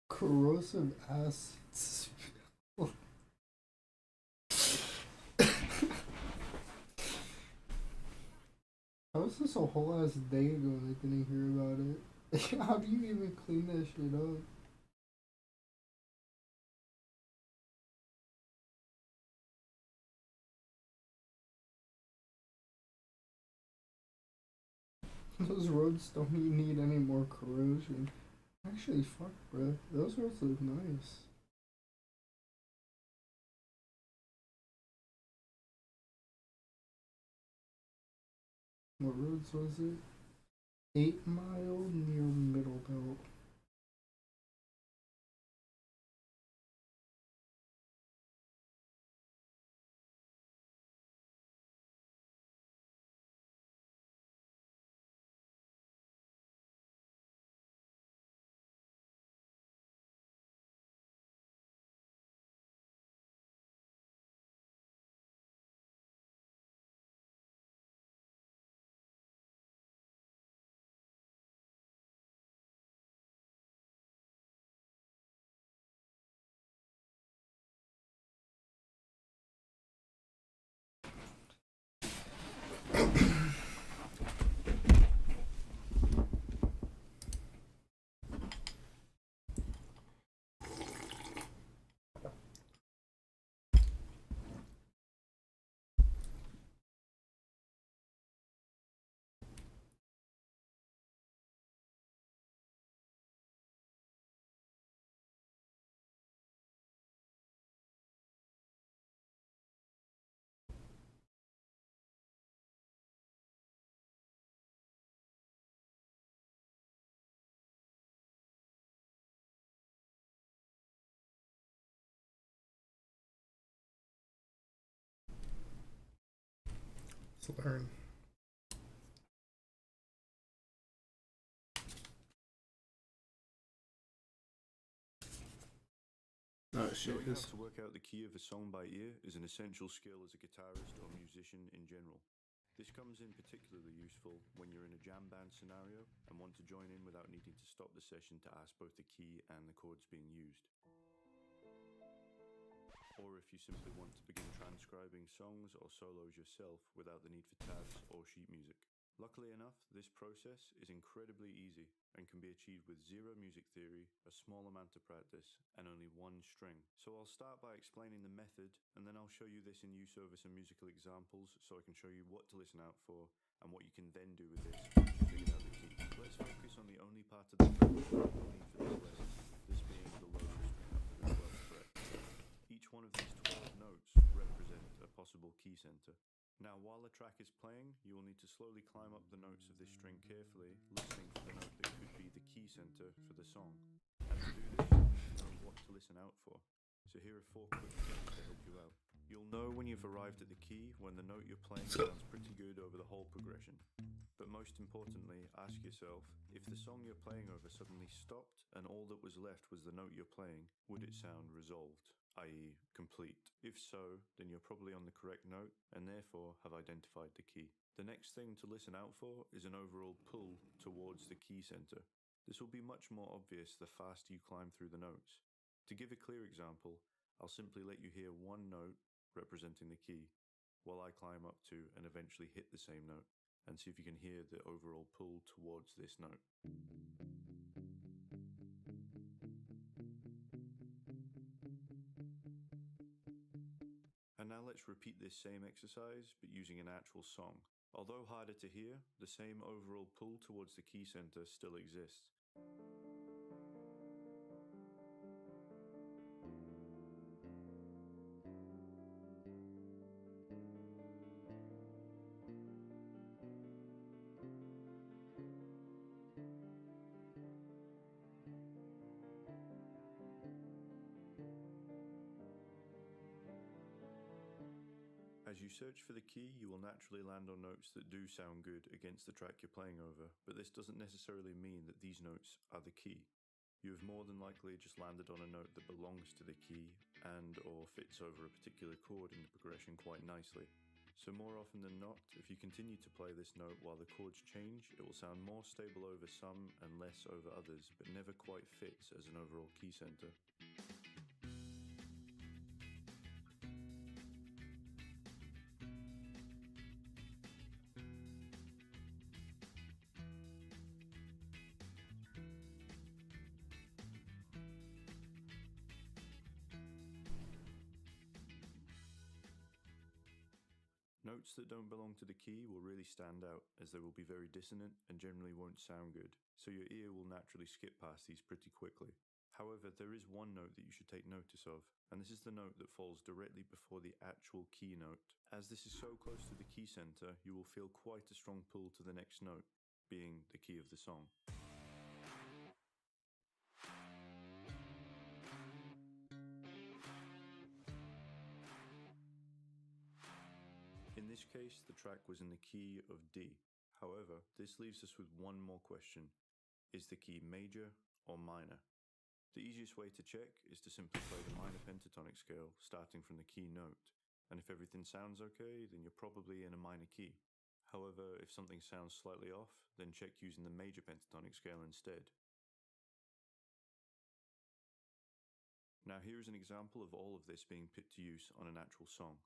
Corrosive acids. How is this a whole ass day ago and I didn't hear about it? How do you even clean that shit up? Those roads don't need any more corrosion. Actually, fuck, bro. Those roads look nice. What roads was it? 8 Mile near Middle Belt. Let's learn. Oh shit. Knowing how to work out the key of a song by ear is an essential skill as a guitarist or musician in general. This comes in particularly useful when you're in a jam band scenario and want to join in without needing to stop the session to ask both the key and the chords being used. Or if you simply want to begin transcribing songs or solos yourself without the need for tabs or sheet music. Luckily enough, this process is incredibly easy and can be achieved with zero music theory, a small amount of practice, and only one string. So I'll start by explaining the method, and then I'll show you this in use over some musical examples so I can show you what to listen out for and what you can then do with this once you've figured out the key. Let's focus on the only part of the track that we will need for this lesson, this being the low string up to the 12th fret. Each one of these 12 notes represent a possible key center. Now, while the track is playing, you will need to slowly climb up the notes of this string carefully, listening for the note that could be the key center for the song. And to do this, you need to know what to listen out for. So here are 4 quick tips to help you out. You'll know when you've arrived at the key when the note you're playing sounds pretty good over the whole progression. But most importantly, ask yourself, if the song you're playing over suddenly stopped and all that was left was the note you're playing, would it sound resolved, i.e. complete? If so, then you're probably on the correct note and therefore have identified the key. The next thing to listen out for is an overall pull towards the key center. This will be much more obvious the faster you climb through the notes. To give a clear example, I'll simply let you hear one note representing the key, while I climb up to and eventually hit the same note, and see if you can hear the overall pull towards this note. And now let's repeat this same exercise, but using an actual song. Although harder to hear, the same overall pull towards the key center still exists. As you search for the key, you will naturally land on notes that do sound good against the track you're playing over, but this doesn't necessarily mean that these notes are the key. You have more than likely just landed on a note that belongs to the key and or fits over a particular chord in the progression quite nicely. So more often than not, if you continue to play this note while the chords change, it will sound more stable over some and less over others, but never quite fits as an overall key center. Notes that don't belong to the key will really stand out, as they will be very dissonant and generally won't sound good, so your ear will naturally skip past these pretty quickly. However, there is one note that you should take notice of, and this is the note that falls directly before the actual key note. As this is so close to the key center, you will feel quite a strong pull to the next note, being the key of the song. In this case, the track was in the key of D. However, this leaves us with one more question. Is the key major or minor? The easiest way to check is to simply play the minor pentatonic scale, starting from the key note. And if everything sounds okay, then you're probably in a minor key. However, if something sounds slightly off, then check using the major pentatonic scale instead. Now here is an example of all of this being put to use on an actual song.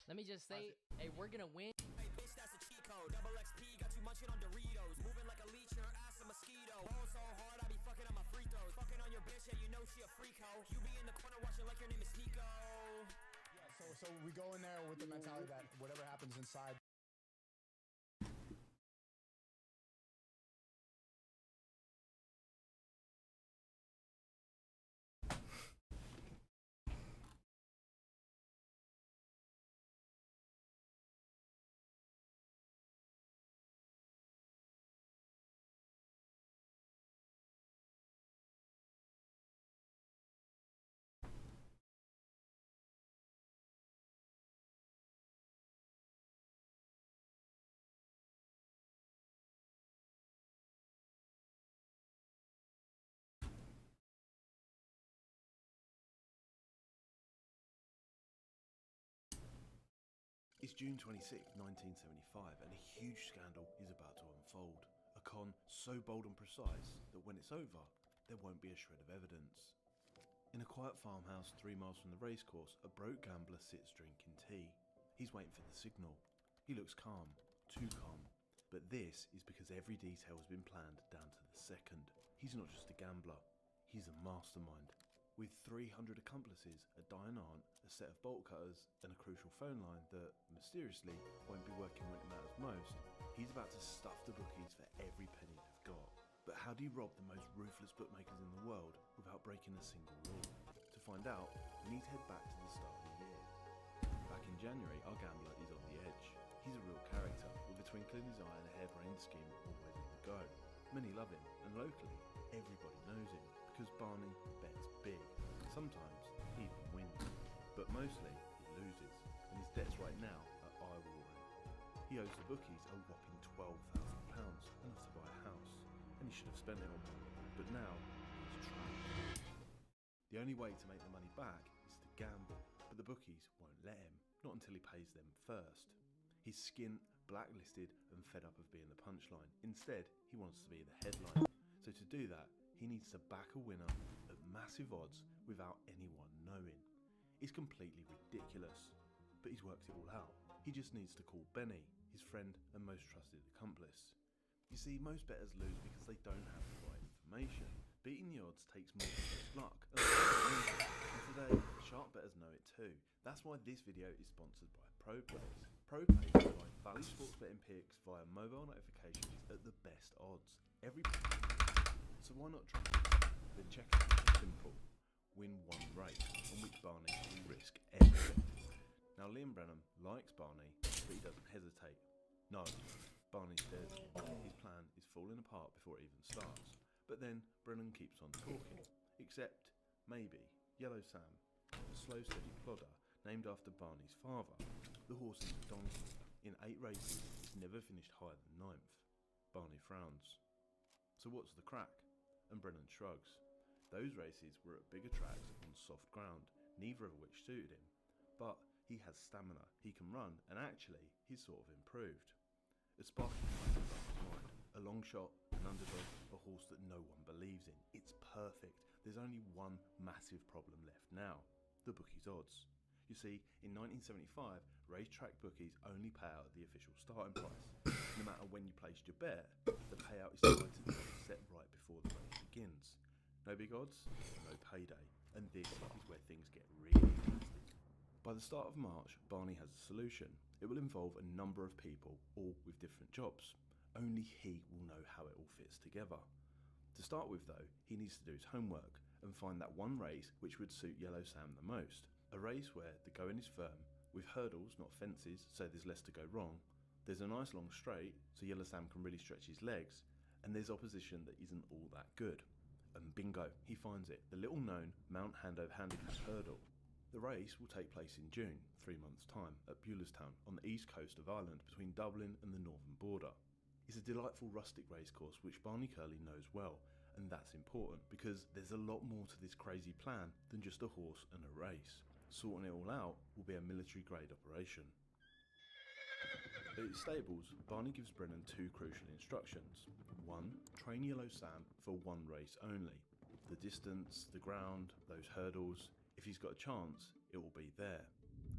Let me just say, hey, we're gonna win. Hey, bitch, that's a cheat code. Double XP, got you munching on Doritos. Moving like a leech, your ass a mosquito. Roll so hard, I be fucking on my free throws. Fucking on your bitch, yeah, you know she a freak hoe. You be in the corner watching like your name is Nico. Yeah, so we go in there with the mentality that whatever happens inside. It's June 26, 1975, and a huge scandal is about to unfold. A con so bold and precise that when it's over, there won't be a shred of evidence. In a quiet farmhouse 3 miles from the racecourse, a broke gambler sits drinking tea. He's waiting for the signal. He looks calm, too calm. But this is because every detail has been planned down to the second. He's not just a gambler, he's a mastermind. With 300 accomplices, a dying aunt, a set of bolt cutters, and a crucial phone line that, mysteriously, won't be working when it matters most, he's about to stuff the bookies for every penny they've got. But how do you rob the most ruthless bookmakers in the world without breaking a single rule? To find out, we need to head back to the start of the year. Back in January, our gambler is on the edge. He's a real character, with a twinkle in his eye and a harebrained scheme always on the go. Many love him, and locally, everybody knows him, because Barney bets big. Sometimes he even wins, but mostly he loses, and his debts right now are eye-watering. He owes the bookies a whopping £12,000, enough to buy a house, and he should have spent it on one, but now he's trapped. The only way to make the money back is to gamble, but the bookies won't let him, not until he pays them first. He's skint, blacklisted, and fed up of being the punchline. Instead, he wants to be the headline. So to do that, he needs to back a winner at massive odds without anyone knowing. It's completely ridiculous, but he's worked it all out. He just needs to call Benny, his friend and most trusted accomplice. You see, most bettors lose because they don't have the right information. Beating the odds takes more than just luck, and today, sharp bettors know it too. That's why this video is sponsored by ProPlays. ProPlays provide valid sports betting picks via mobile notifications at the best odds. Every So why not try it? The check-out is simple. Win one race on which Barney will risk everything. Now Liam Brennan likes Barney, but he doesn't hesitate. No, Barney's dead. His plan is falling apart before it even starts. But then Brennan keeps on talking. Except, maybe, Yellow Sam, a slow steady plodder named after Barney's father. The horse is a donkey. In 8 races, it's never finished higher than 9th. Barney frowns. So what's the crack? And Brennan shrugs. Those races were at bigger tracks on soft ground, neither of which suited him. But he has stamina, he can run, and actually, he's sort of improved. A sparking plan is his mind. A long shot, an underdog, a horse that no one believes in. It's perfect. There's only one massive problem left now. The bookies' odds. You see, in 1975, racetrack bookies only pay out at the official starting price. No matter when you placed your bet, the payout is tied to the odds set right before the race begins. No big odds, no payday. And this is where things get really nasty. By the start of March, Barney has a solution. It will involve a number of people, all with different jobs. Only he will know how it all fits together. To start with though, he needs to do his homework and find that one race which would suit Yellow Sam the most. A race where the going is firm, with hurdles, not fences, so there's less to go wrong. There's a nice long straight, so Yellow Sam can really stretch his legs. And there's opposition that isn't all that good. And bingo, he finds it, the little known Mount Hando Handicap Hurdle. The race will take place in June, 3 months' time, at Beulerstown on the east coast of Ireland between Dublin and the northern border. It's a delightful rustic racecourse which Barney Curley knows well, and that's important because there's a lot more to this crazy plan than just a horse and a race. Sorting it all out will be a military grade operation. At his stables, Barney gives Brennan 2 crucial instructions. 1. Train Yellow Sam for 1 race only. The distance, the ground, those hurdles, if he's got a chance, it will be there.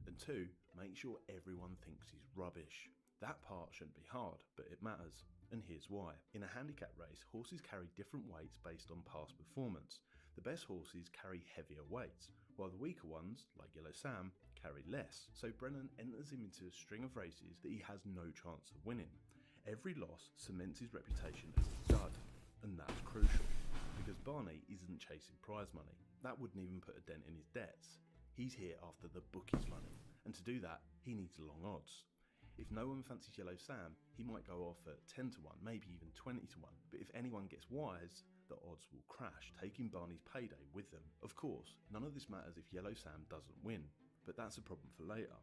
And 2. Make sure everyone thinks he's rubbish. That part shouldn't be hard, but it matters. And here's why. In a handicap race, horses carry different weights based on past performance. The best horses carry heavier weights, while the weaker ones, like Yellow Sam, carry less. So Brennan enters him into a string of races that he has no chance of winning. Every loss cements his reputation as a dud, and that's crucial, because Barney isn't chasing prize money. That wouldn't even put a dent in his debts. He's here after the bookies' money, and to do that, he needs long odds. If no one fancies Yellow Sam, he might go off at 10 to 1, maybe even 20 to 1, but if anyone gets wise, the odds will crash, taking Barney's payday with them. Of course, none of this matters if Yellow Sam doesn't win, but that's a problem for later.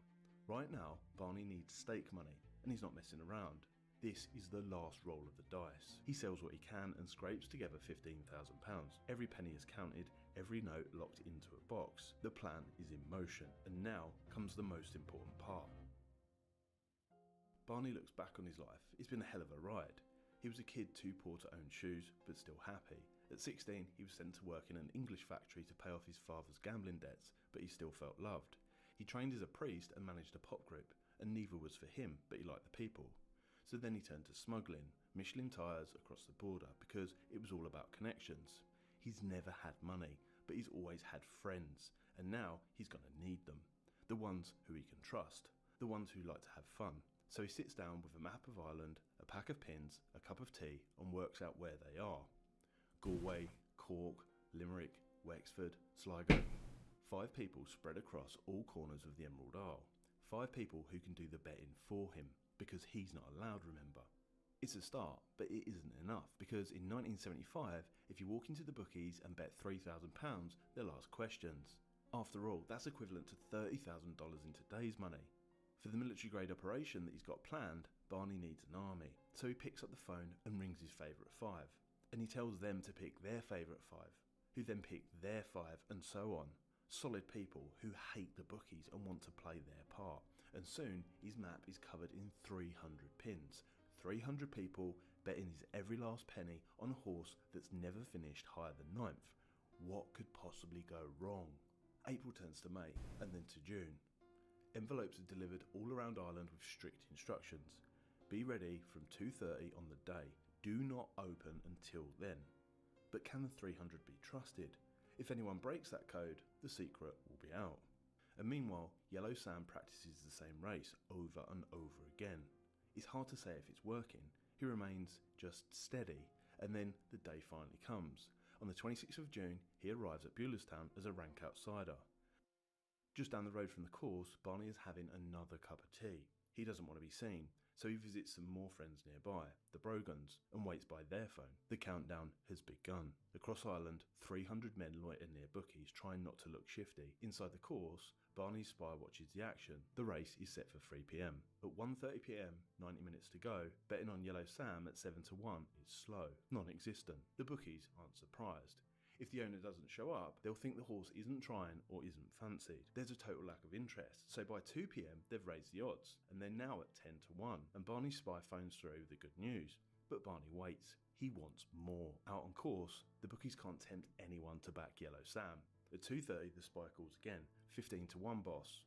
Right now, Barney needs stake money, and he's not messing around. This is the last roll of the dice. He sells what he can and scrapes together £15,000. Every penny is counted, every note locked into a box. The plan is in motion, and now comes the most important part. Barney looks back on his life. It's been a hell of a ride. He was a kid too poor to own shoes, but still happy. At 16, he was sent to work in an English factory to pay off his father's gambling debts, but he still felt loved. He trained as a priest and managed a pop group, and neither was for him, but he liked the people. So then he turned to smuggling, Michelin tyres across the border, because it was all about connections. He's never had money, but he's always had friends, and now he's going to need them. The ones who he can trust, the ones who like to have fun. So he sits down with a map of Ireland, a pack of pins, a cup of tea, and works out where they are. Galway, Cork, Limerick, Wexford, Sligo. 5 people spread across all corners of the Emerald Isle. 5 people who can do the betting for him, because he's not allowed, remember. It's a start, but it isn't enough, because in 1975, if you walk into the bookies and bet £3,000, they'll ask questions. After all, that's equivalent to $30,000 in today's money. For the military grade operation that he's got planned, Barney needs an army. So he picks up the phone and rings his favourite 5. And he tells them to pick their favourite 5, who then pick their 5, and so on. Solid people who hate the bookies and want to play their part. And soon, his map is covered in 300 pins. 300 people betting his every last penny on a horse that's never finished higher than 9th. What could possibly go wrong? April turns to May, and then to June. Envelopes are delivered all around Ireland with strict instructions. Be ready from 2:30 on the day. Do not open until then. But can the 300 be trusted? If anyone breaks that code, the secret will be out. And meanwhile, Yellow Sam practices the same race over and over again. It's hard to say if it's working. He remains just steady, and then the day finally comes. On the 26th of June, he arrives at Buellerstown as a rank outsider. Just down the road from the course, Barney is having another cup of tea. He doesn't want to be seen, so he visits some more friends nearby, the Brogans, and waits by their phone. The countdown has begun. Across Ireland, 300 men loiter near bookies, trying not to look shifty. Inside the course, Barney's spy watches the action. The race is set for 3 p.m. At 1:30 p.m, 90 minutes to go, betting on Yellow Sam at 7 to 1 is slow, non-existent. The bookies aren't surprised. If the owner doesn't show up, they'll think the horse isn't trying or isn't fancied. There's a total lack of interest, so by 2 p.m, they've raised the odds, and they're now at 10 to 1, and Barney's spy phones through the good news. But Barney waits. He wants more. Out on course, the bookies can't tempt anyone to back Yellow Sam. At 2:30, the spy calls again. 15 to 1, boss.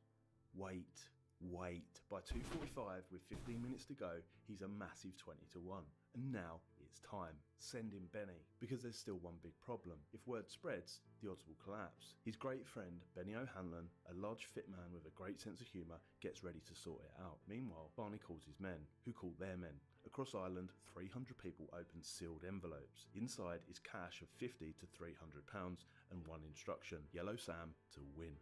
Wait. By 2:45, with 15 minutes to go, he's a massive 20 to 1. And now it's time. Send in Benny. Because there's still one big problem. If word spreads, the odds will collapse. His great friend, Benny O'Hanlon, a large fit man with a great sense of humour, gets ready to sort it out. Meanwhile, Barney calls his men, who call their men. Across Ireland, 300 people open sealed envelopes. Inside is cash of £50 to £300 and one instruction: Yellow Sam to win.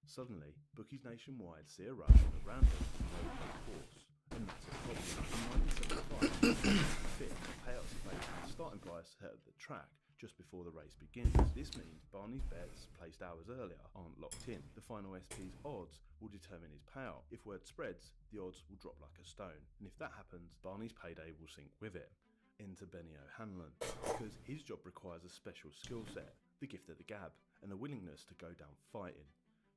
Suddenly, bookies nationwide see a rush on a random no-pay course. And that's a problem. In 1975, fit payouts are based on the starting price set at the track just before the race begins. This means Barney's bets, placed hours earlier, aren't locked in. The final SP's odds will determine his payout. If word spreads, the odds will drop like a stone. And if that happens, Barney's payday will sink with it. Enter Benny O'Hanlon, because his job requires a special skill set, the gift of the gab, and the willingness to go down fighting.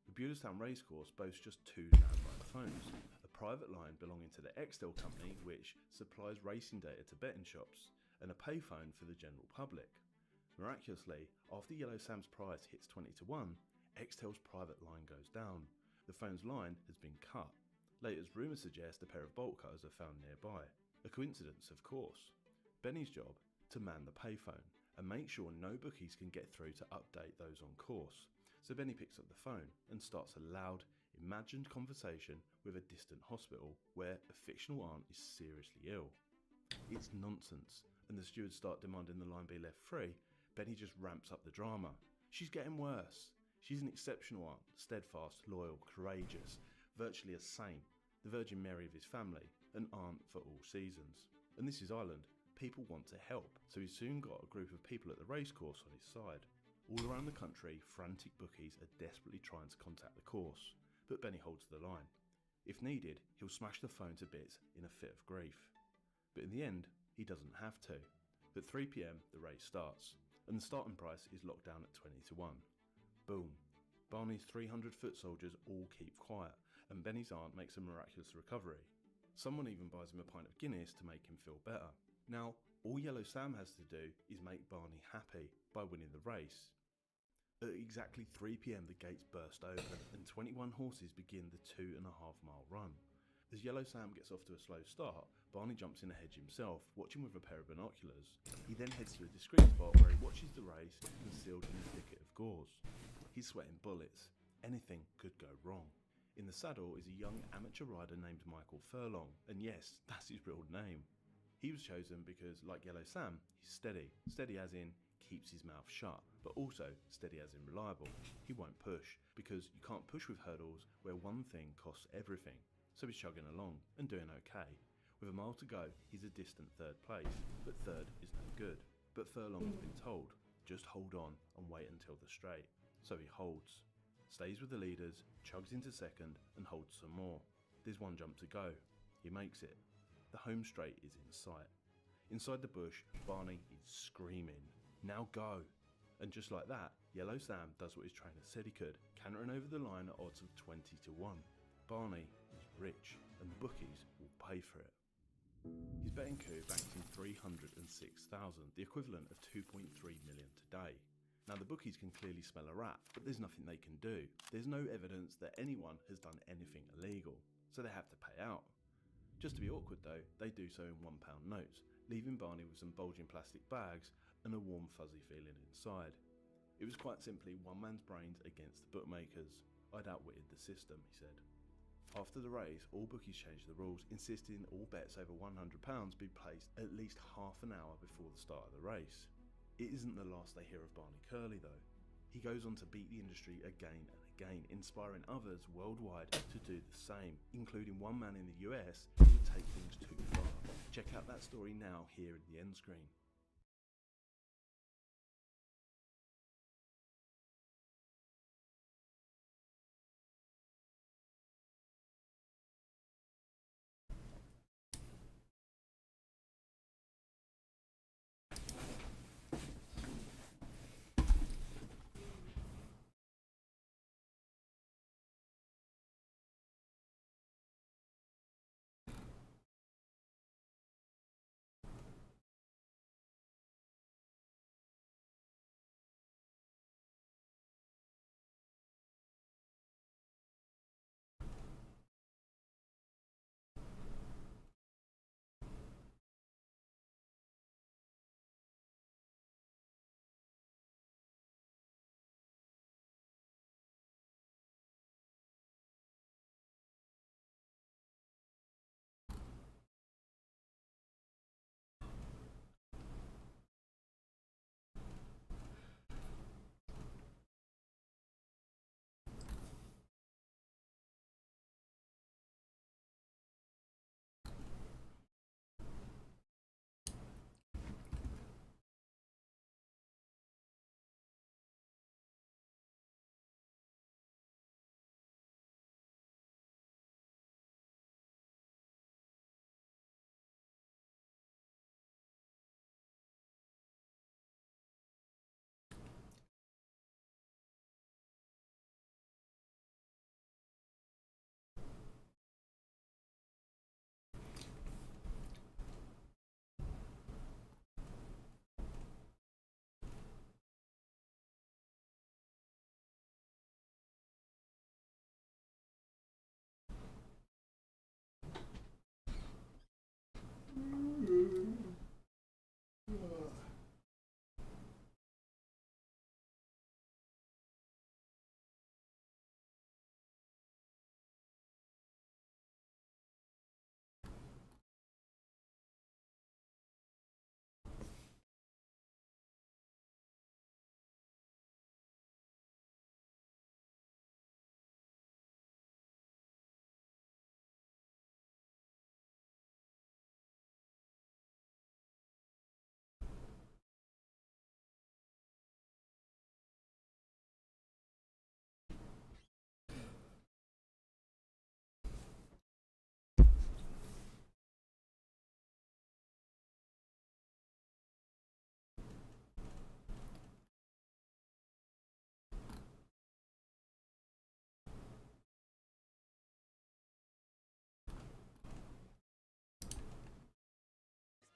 The Buellerstown racecourse boasts just 2 landline phones, a private line belonging to the Extel company which supplies racing data to betting shops, and a payphone for the general public. Miraculously, after Yellow Sam's price hits 20 to 1, Extel's private line goes down. The phone's line has been cut. Later, rumours suggest a pair of bolt cutters are found nearby. A coincidence, of course. Benny's job, to man the payphone and make sure no bookies can get through to update those on course. So Benny picks up the phone and starts a loud, imagined conversation with a distant hospital where a fictional aunt is seriously ill. It's nonsense, and the stewards start demanding the line be left free. Benny just ramps up the drama. She's getting worse. She's an exceptional aunt, steadfast, loyal, courageous, virtually a saint, the Virgin Mary of his family, an aunt for all seasons. And this is Ireland. People want to help, so he's soon got a group of people at the racecourse on his side. All around the country, frantic bookies are desperately trying to contact the course, but Benny holds the line. If needed, he'll smash the phone to bits in a fit of grief. But in the end, he doesn't have to. At 3 p.m, the race starts, and the starting price is locked down at 20 to 1. Boom. Barney's 300 foot soldiers all keep quiet, and Benny's aunt makes a miraculous recovery. Someone even buys him a pint of Guinness to make him feel better. Now, all Yellow Sam has to do is make Barney happy by winning the race. At exactly 3 p.m, the gates burst open and 21 horses begin the 2.5 mile run. As Yellow Sam gets off to a slow start, Barney jumps in a hedge himself, watching with a pair of binoculars. He then heads to a discreet spot where he watches the race concealed in a thicket of gorse. He's sweating bullets. Anything could go wrong. In the saddle is a young amateur rider named Michael Furlong, and yes, that's his real name. He was chosen because, like Yellow Sam, he's steady. Steady as in keeps his mouth shut, but also steady as in reliable. He won't push, because you can't push with hurdles where one thing costs everything. So he's chugging along, and doing okay. With a mile to go, he's a distant 3rd place, but 3rd is no good. But Furlong has been told, just hold on and wait until the straight. So he holds, stays with the leaders, chugs into 2nd, and holds some more. There's one jump to go. He makes it. The home straight is in sight. Inside the bush, Barney is screaming, "Now go!" And just like that, Yellow Sam does what his trainer said he could, cantering over the line at odds of 20 to 1. Barney is rich, and the bookies will pay for it. His betting coup banked him $306,000, the equivalent of 2.3 million today. Now the bookies can clearly smell a rat, but there's nothing they can do. There's no evidence that anyone has done anything illegal, so they have to pay out. Just to be awkward though, they do so in £1 notes, leaving Barney with some bulging plastic bags and a warm fuzzy feeling inside. It was quite simply one man's brains against the bookmakers. I'd outwitted the system, he said. After the race, all bookies changed the rules, insisting all bets over £100 be placed at least half an hour before the start of the race. It isn't the last they hear of Barney Curley though. He goes on to beat the industry again and again, inspiring others worldwide to do the same, including one man in the US who would take things too far. Check out that story now here in the end screen.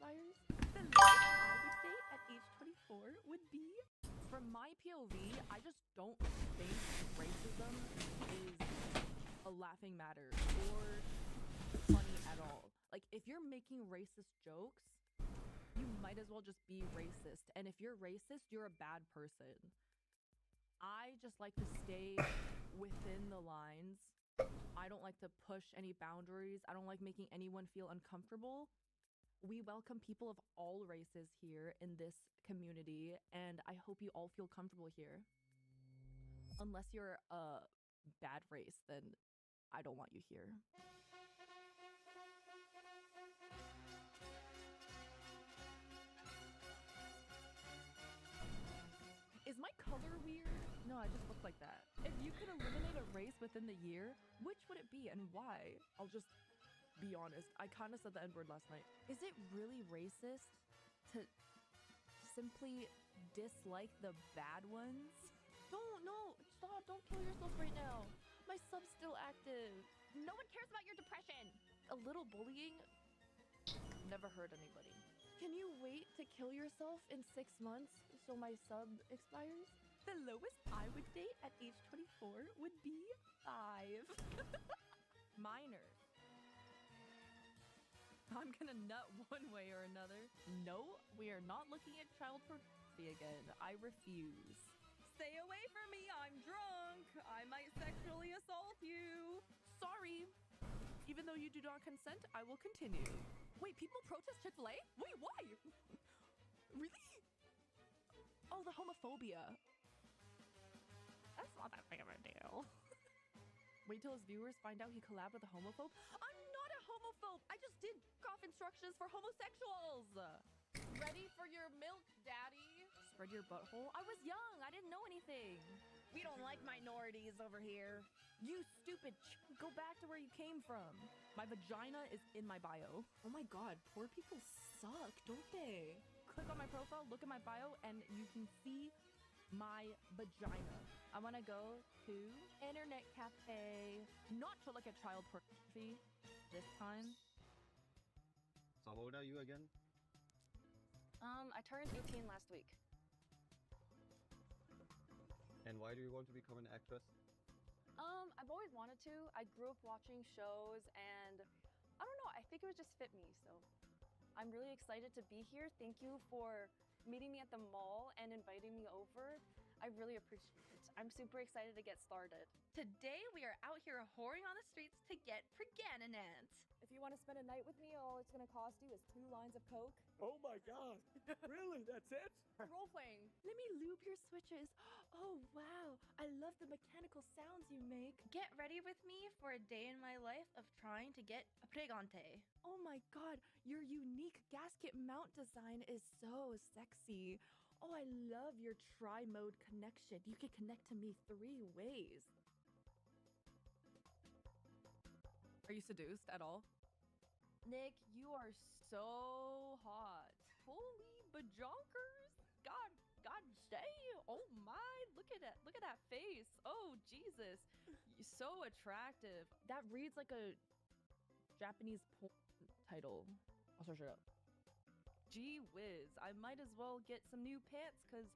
Expires. The lowest I would date at age 24 would be, from my POV, I just don't think racism is a laughing matter or funny at all. Like, if you're making racist jokes, you might as well just be racist. And if you're racist, you're a bad person. I just like to stay within the lines. I don't like to push any boundaries. I don't like making anyone feel uncomfortable. We welcome people of all races here in this community, and I hope you all feel comfortable here. Unless you're a bad race, then I don't want you here. Is my color weird? No, I just look like that. If you could eliminate a race within the year, which would it be and why? I'll just be honest. I kind of said the N-word last night. Is it really racist to simply dislike the bad ones? No, stop. Don't kill yourself right now. My sub's still active. No one cares about your depression. A little bullying never hurt anybody. Can you wait to kill yourself in 6 months so my sub expires? The lowest I would date at age 24 would be 5. Minor. I'm gonna nut one way or another. No, we are not looking at child pornography again. I refuse. Stay away from me, I'm drunk. I might sexually assault you. Sorry. Even though you do not consent, I will continue. Wait, people protest Chick-fil-A? Wait, why? Really? Oh, the homophobia. That's not that big of a deal. Wait till his viewers find out he collabed with a homophobe? I'm not a homophobe! I just did off instructions for homosexuals! Ready for your milk, daddy? Spread your butthole? I was young, I didn't know anything. We don't like minorities over here. You stupid go back to where you came from. My vagina is in my bio. Oh my god, poor people suck, don't they? Click on my profile, look at my bio, and you can see my vagina. I want to go to internet cafe, not to look at child pornography this time. So how old are you again? I turned 18 last week. And why do you want to become an actress? I've always wanted to. I grew up watching shows and I don't know, I think it would just fit me. So I'm really excited to be here. Thank you for meeting me at the mall and inviting me over. I really appreciate it. I'm super excited to get started. Today we are out here whoring on the streets to get pregnant. If you want to spend a night with me, all it's going to cost you is 2 lines of coke. Oh my god! Really? That's it? Role playing. Let me lube your switches. Oh wow, I love the mechanical sounds you make. Get ready with me for a day in my life of trying to get pregnante. Oh my god, your unique gasket mount design is so sexy. Oh, I love your tri-mode connection. You can connect to me 3 ways. Are you seduced at all? Nick, you are so hot. Holy bajonkers! God dang! Oh my! Look at that face! Oh Jesus! You're so attractive. That reads like a Japanese porn title. I'll search it up. Gee whiz! I might as well get some new pants because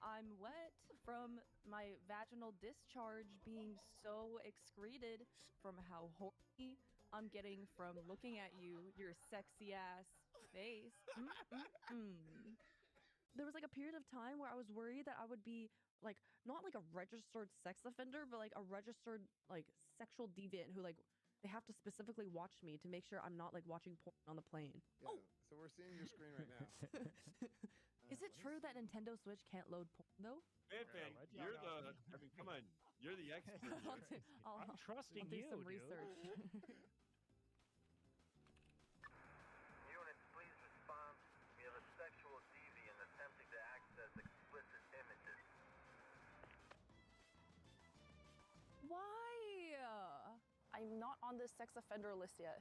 I'm wet from my vaginal discharge being so excreted from how horny I'm getting from looking at you, your sexy ass face. There was like a period of time where I was worried that I would be like, not like a registered sex offender, but like a registered like sexual deviant who like, they have to specifically watch me to make sure I'm not like watching porn on the plane. Yeah, so we're seeing your screen right now. Is it true that Nintendo Switch can't load porn though? Pippin, you're the. I mean, come on, you're the expert. I'm trusting do you, some dude. research. Units, please respond. We have a sexual deviant attempting to access explicit images. Why? I'm not on this sex offender list yet.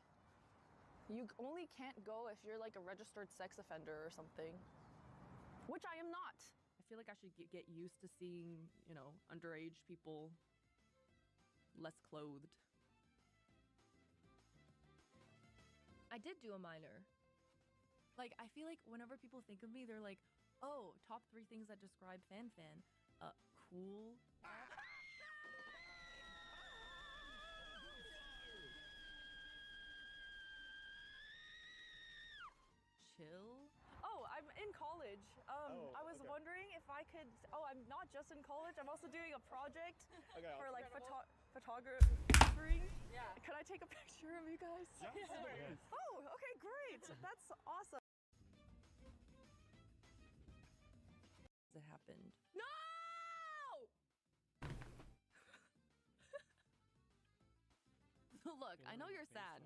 You only can't go if you're like a registered sex offender or something. Which I am not. I feel like I should get used to seeing, you know, underage people less clothed. I did do a minor. Like, I feel like whenever people think of me, they're like, oh, top 3 things that describe Fan. Cool. Chill. Oh, I'm in college. I was wondering if I could. Oh, I'm not just in college. I'm also doing a project for like photography. Yeah. Can I take a picture of you guys? Yes. Oh, okay, great. That's awesome. It happened. No! Look, I know you're sad.